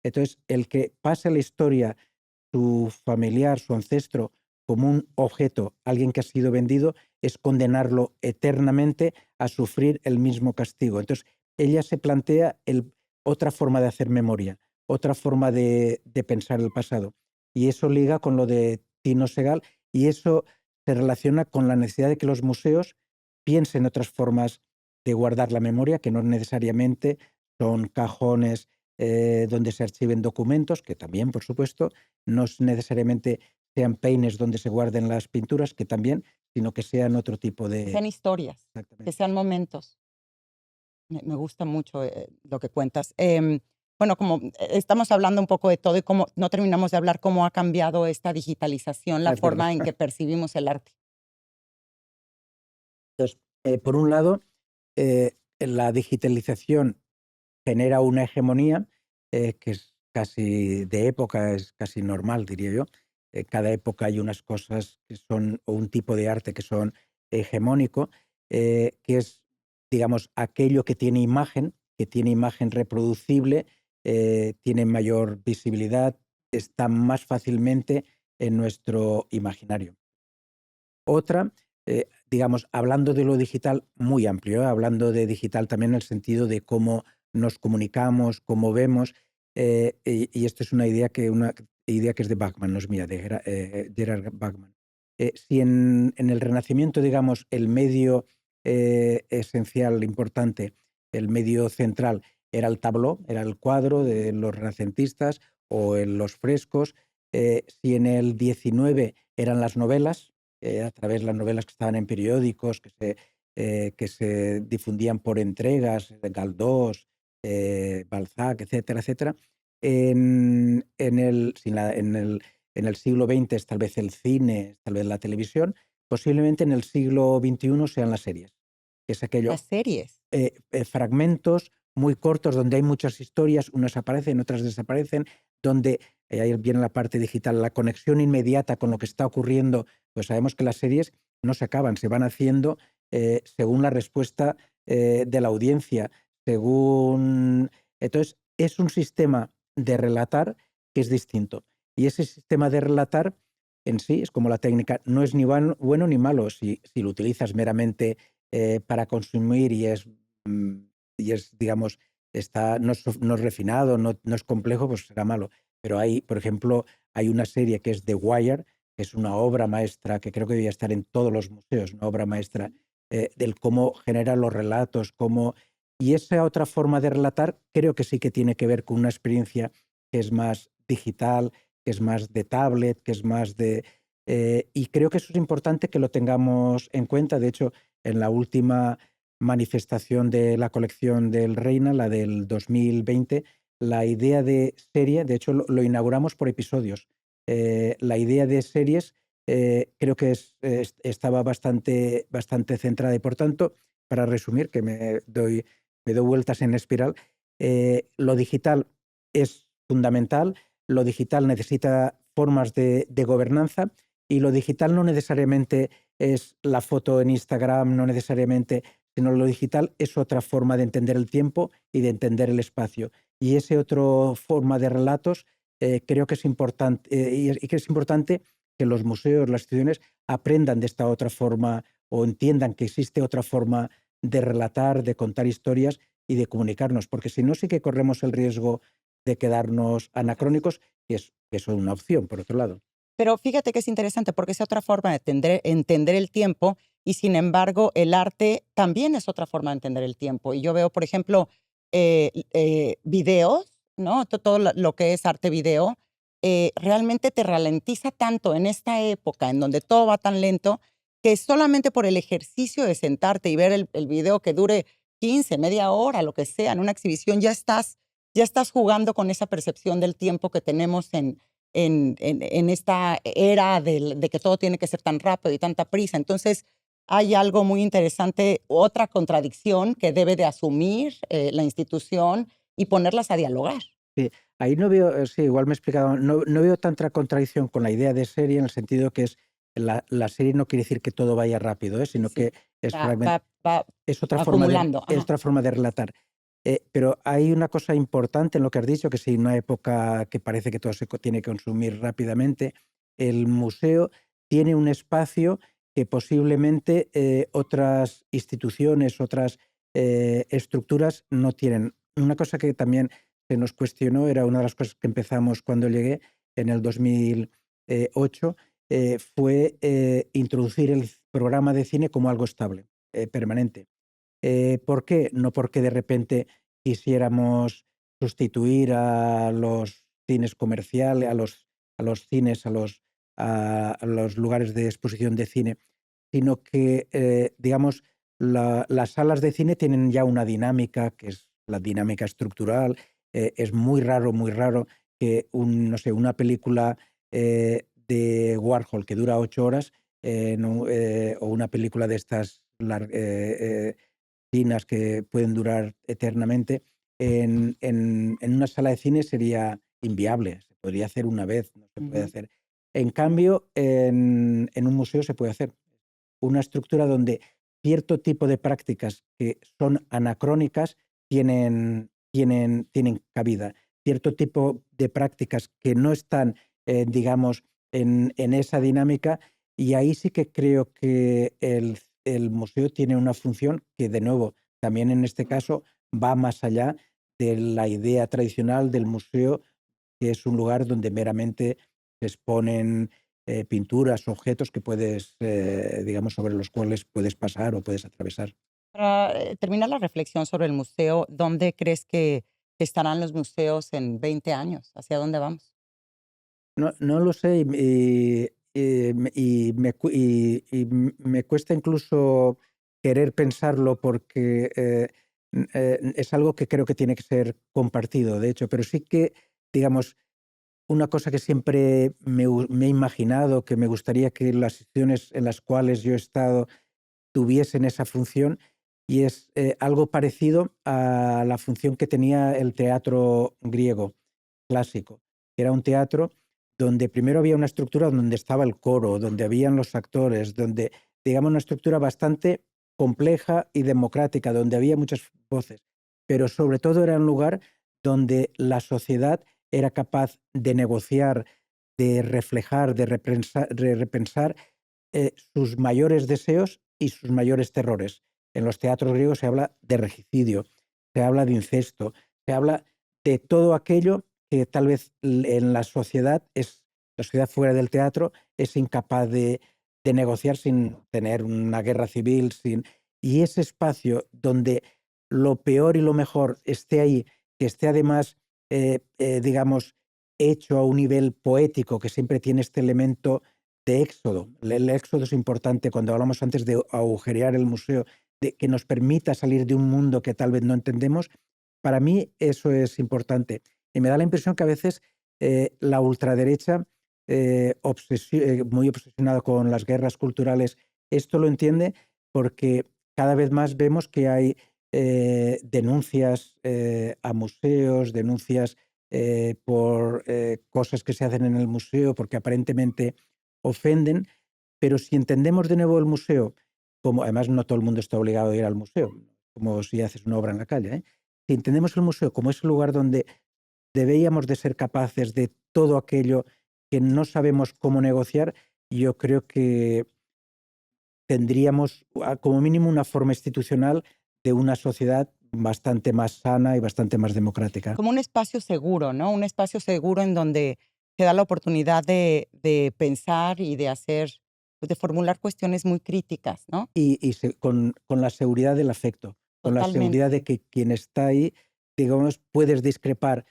Entonces, el que pase la historia, su familiar, su ancestro, como un objeto, alguien que ha sido vendido, es condenarlo eternamente a sufrir el mismo castigo. Entonces, ella se plantea otra forma de hacer memoria, otra forma de pensar el pasado. Y eso liga con lo de Tino Segal y eso se relaciona con la necesidad de que los museos piensen otras formas de guardar la memoria, que no necesariamente son cajones donde se archiven documentos, que también, por supuesto, no necesariamente sean peines donde se guarden las pinturas, que también, sino que sean otro tipo Que sean de... historias, que Exactamente. sean momentos. Me gusta mucho lo que cuentas. Bueno, como estamos hablando un poco de todo y cómo no terminamos de hablar cómo ha cambiado esta digitalización, Ah, la es verdad. forma en que percibimos el arte. Entonces, por un lado, la digitalización genera una hegemonía que es casi de época, es casi normal, diría yo. Cada época hay unas cosas que son, o un tipo de arte que son hegemónico, que es, digamos, aquello que tiene imagen reproducible, tiene mayor visibilidad, está más fácilmente en nuestro imaginario. Otra, digamos, hablando de lo digital muy amplio, hablando de digital también en el sentido de cómo nos comunicamos, cómo vemos, y esto es una idea que es de Bachman, no es mía, de Gerard Bachman. Si en el Renacimiento, digamos, el medio esencial, importante, el medio central era el tableau, era el cuadro de los renacentistas o en los frescos, si en el 19 eran las novelas, a través de las novelas que estaban en periódicos, que se difundían por entregas, Galdós, Balzac, etcétera, etcétera. En el siglo XX es tal vez el cine, tal vez la televisión, posiblemente en el siglo XXI sean las series. Es aquello, Las series. fragmentos muy cortos donde hay muchas historias, unas aparecen, otras desaparecen, donde ahí viene la parte digital, la conexión inmediata con lo que está ocurriendo, pues sabemos que las series no se acaban, se van haciendo según la respuesta de la audiencia, según... Entonces, es un sistema de relatar que es distinto. Y ese sistema de relatar en sí es como la técnica, no es ni bueno ni malo si lo utilizas meramente para consumir mm, y es digamos, no es refinado, no es complejo, pues será malo. Pero hay, por ejemplo, hay una serie que es The Wire, que es una obra maestra que creo que debería estar en todos los museos, una obra maestra del cómo genera los relatos, y esa otra forma de relatar creo que sí que tiene que ver con una experiencia que es más digital, que es más de tablet, que es más de... y creo que eso es importante que lo tengamos en cuenta. De hecho, en la última manifestación de la colección del Reina, la del 2020, la idea de serie, de hecho lo inauguramos por episodios. La idea de series creo que estaba bastante centrada y por tanto, para resumir, que me doy vueltas en espiral, lo digital es fundamental, lo digital necesita formas de gobernanza y lo digital no necesariamente es la foto en Instagram, no necesariamente, sino lo digital es otra forma de entender el tiempo y de entender el espacio. Y esa otra forma de relatos creo que es importante, y que es importante que los museos, las instituciones aprendan de esta otra forma o entiendan que existe otra forma de relatar, de contar historias y de comunicarnos, porque si no sí que corremos el riesgo de quedarnos anacrónicos, que es una opción, por otro lado. Pero fíjate que es interesante porque es otra forma de entender el tiempo y sin embargo el arte también es otra forma de entender el tiempo. Y yo veo, por ejemplo, videos, ¿no? Todo lo que es arte video, realmente te ralentiza tanto en esta época en donde todo va tan lento que solamente por el ejercicio de sentarte y ver el video que dure 15, media hora, lo que sea, en una exhibición, ya estás jugando con esa percepción del tiempo que tenemos en esta era de que todo tiene que ser tan rápido y tanta prisa. Entonces, hay algo muy interesante, otra contradicción que debe de asumir la institución y ponerlas a dialogar. Sí, ahí no veo, sí, igual me he explicado, no veo tanta contradicción con la idea de serie en el sentido que la serie no quiere decir que todo vaya rápido, sino Sí, que es va es otra forma acumulando. es Ajá. otra forma de relatar. Pero hay una cosa importante en lo que has dicho, que si en una época que parece que todo tiene que consumir rápidamente, el museo tiene un espacio que posiblemente otras instituciones, otras estructuras no tienen. Una cosa que también se nos cuestionó, era una de las cosas que empezamos cuando llegué en el 2008, fue introducir el programa de cine como algo estable, permanente. ¿Por qué? No porque de repente quisiéramos sustituir a los cines comerciales, a los cines, a los lugares de exposición de cine, sino que, digamos, las salas de cine tienen ya una dinámica, que es la dinámica estructural. Es muy raro que no sé, una película de Warhol que dura 8 horas o una película de estas finas que pueden durar eternamente, en una sala de cine sería inviable. Se podría hacer una vez, no se puede Ujú. hacer. En cambio, en un museo se puede hacer. Una estructura donde cierto tipo de prácticas que son anacrónicas tienen cabida. Cierto tipo de prácticas que no están, digamos, en esa dinámica, y ahí sí que creo que el museo tiene una función que, de nuevo, también en este caso va más allá de la idea tradicional del museo, que es un lugar donde meramente se exponen pinturas, objetos que puedes, digamos, sobre los cuales puedes pasar o puedes atravesar. Para terminar la reflexión sobre el museo, ¿dónde crees que estarán los museos en 20 años? ¿Hacia dónde vamos? No lo sé, me cuesta incluso querer pensarlo porque, es algo que creo que tiene que ser compartido, de hecho, pero sí que, digamos, una cosa que siempre me he imaginado, que me gustaría que las instituciones en las cuales yo he estado tuviesen esa función, y es, algo parecido a la función que tenía el teatro griego clásico. Era un teatro donde primero había una estructura donde estaba el coro, donde habían los actores, donde, digamos, una estructura bastante compleja y democrática, donde había muchas voces, pero sobre todo era un lugar donde la sociedad era capaz de negociar, de reflejar, de repensar sus mayores deseos y sus mayores terrores. En los teatros griegos se habla de regicidio, se habla de incesto, se habla de todo aquello que tal vez en la sociedad fuera del teatro es incapaz de negociar sin tener una guerra civil, y ese espacio donde lo peor y lo mejor esté ahí, que esté además, digamos, hecho a un nivel poético, que siempre tiene este elemento de éxodo. El éxodo es importante cuando hablamos antes de agujerear el museo, de que nos permita salir de un mundo que tal vez no entendemos. Para mí eso es importante. Y me da la impresión que a veces la ultraderecha, muy obsesionada con las guerras culturales, esto lo entiende porque cada vez más vemos que hay denuncias a museos, denuncias por cosas que se hacen en el museo, porque aparentemente ofenden, pero si entendemos de nuevo el museo, como además no todo el mundo está obligado a ir al museo, como si haces una obra en la calle, ¿eh? Si entendemos el museo como ese lugar donde deberíamos de ser capaces de todo aquello que no sabemos cómo negociar, yo creo que tendríamos como mínimo una forma institucional de una sociedad bastante más sana y bastante más democrática. Como un espacio seguro, ¿no? Un espacio seguro en donde te da la oportunidad de pensar y de hacer, pues, de formular cuestiones muy críticas, ¿no? Con la seguridad del afecto, con la seguridad de Totalmente. que quien está ahí, digamos, puedes discrepar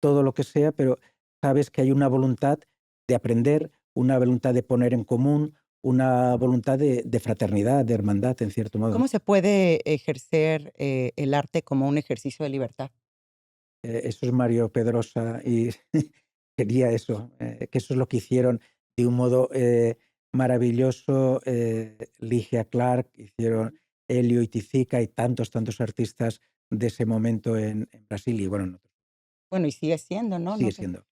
todo lo que sea, pero sabes que hay una voluntad de aprender, una voluntad de poner en común, una voluntad de fraternidad, de hermandad, en cierto modo. ¿Cómo se puede ejercer el arte como un ejercicio de libertad? Eso es Mario Pedrosa y quería eso, que eso es lo que hicieron de un modo maravilloso Ligia Clark, hicieron Elio Itizica y tantos, tantos artistas de ese momento en Brasil y bueno, en otros. Bueno, y sigue siendo, ¿no? Sigue No sé. siendo.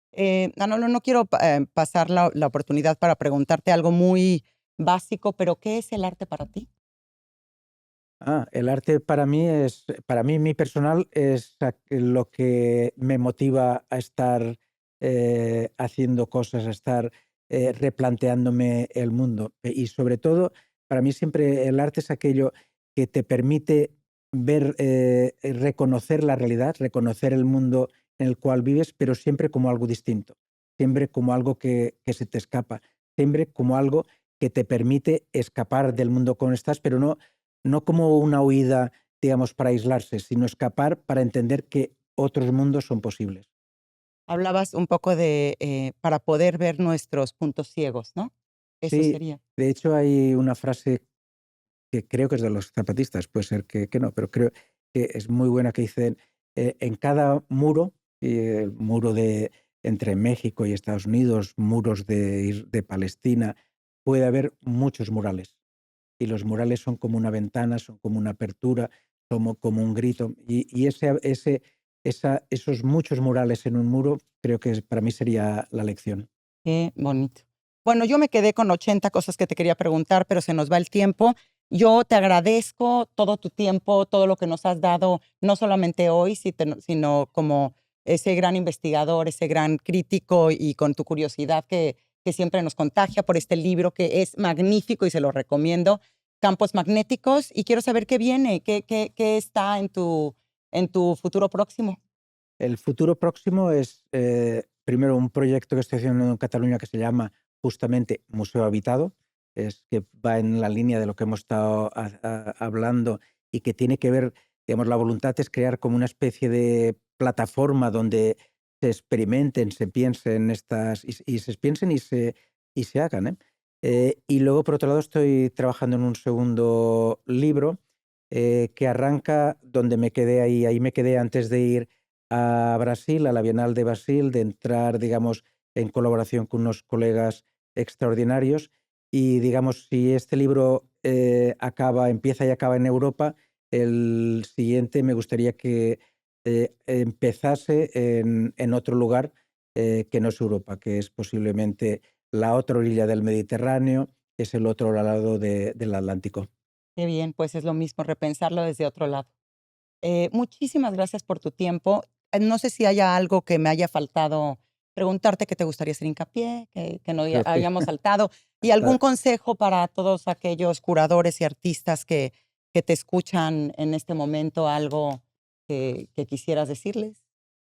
Manolo, no quiero pasar la oportunidad para preguntarte algo muy básico, pero ¿qué es el arte para ti? El arte para mí, mi personal, es lo que me motiva a estar haciendo cosas, a estar replanteándome el mundo. Y sobre todo, para mí siempre el arte es aquello que te permite ver, reconocer la realidad, reconocer el mundo en el cual vives, pero siempre como algo distinto, siempre como algo que se te escapa, siempre como algo que te permite escapar del mundo con estás, pero no como una huida, digamos, para aislarse, sino escapar para entender que otros mundos son posibles. Hablabas un poco de para poder ver nuestros puntos ciegos, ¿no? Eso Sí, sería. de hecho hay una frase que creo que es de los zapatistas, puede ser que no, pero creo que es muy buena que dicen, en cada muro, y el muro entre México y Estados Unidos, muros de Palestina, puede haber muchos murales. Y los murales son como una ventana, son como una apertura, como un grito. Y esos muchos murales en un muro, creo que para mí sería la lección. Qué bonito. Bueno, yo me quedé con 80 cosas que te quería preguntar, pero se nos va el tiempo. Yo te agradezco todo tu tiempo, todo lo que nos has dado, no solamente hoy, sino como ese gran investigador, ese gran crítico y con tu curiosidad que siempre nos contagia por este libro que es magnífico y se lo recomiendo, Campos Magnéticos. Y quiero saber qué viene, qué está en tu futuro próximo. El futuro próximo es, primero, un proyecto que estoy haciendo en Cataluña que se llama justamente Museo Habitado, es que va en la línea de lo que hemos estado hablando y que tiene que ver, digamos, la voluntad es crear como una especie de plataforma donde se experimenten, se piensen y se piensen y se hagan, ¿eh? Y luego, por otro lado, estoy trabajando en un segundo libro que arranca donde me quedé ahí me quedé antes de ir a Brasil, a la Bienal de Brasil, de entrar, digamos, en colaboración con unos colegas extraordinarios. Y, digamos, si este libro empieza y acaba en Europa, el siguiente me gustaría que empezase en otro lugar que no es Europa, que es posiblemente la otra orilla del Mediterráneo, que es el otro lado del Atlántico. Qué bien, pues es lo mismo, repensarlo desde otro lado. Muchísimas gracias por tu tiempo. No sé si haya algo que me haya faltado preguntarte que te gustaría hacer hincapié, que no Creo que hayamos saltado. Y algún consejo para todos aquellos curadores y artistas que te escuchan en este momento, algo que quisieras decirles.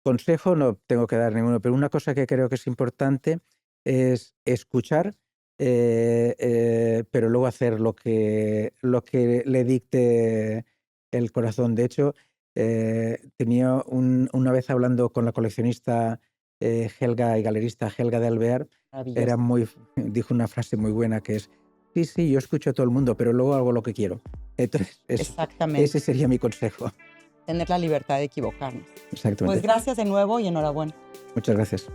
consejo no tengo que dar ninguno, pero una cosa que creo que es importante es escuchar, pero luego hacer lo que le dicte el corazón. De hecho, tenía una vez hablando con la coleccionista Helga y galerista Helga de Alvear, Maravilloso. dijo una frase muy buena que es, sí, sí, yo escucho a todo el mundo, pero luego hago lo que quiero. Entonces, Exactamente. ese sería mi consejo. Tener la libertad de equivocarnos. Pues Exactamente. gracias de nuevo y enhorabuena. Muchas gracias.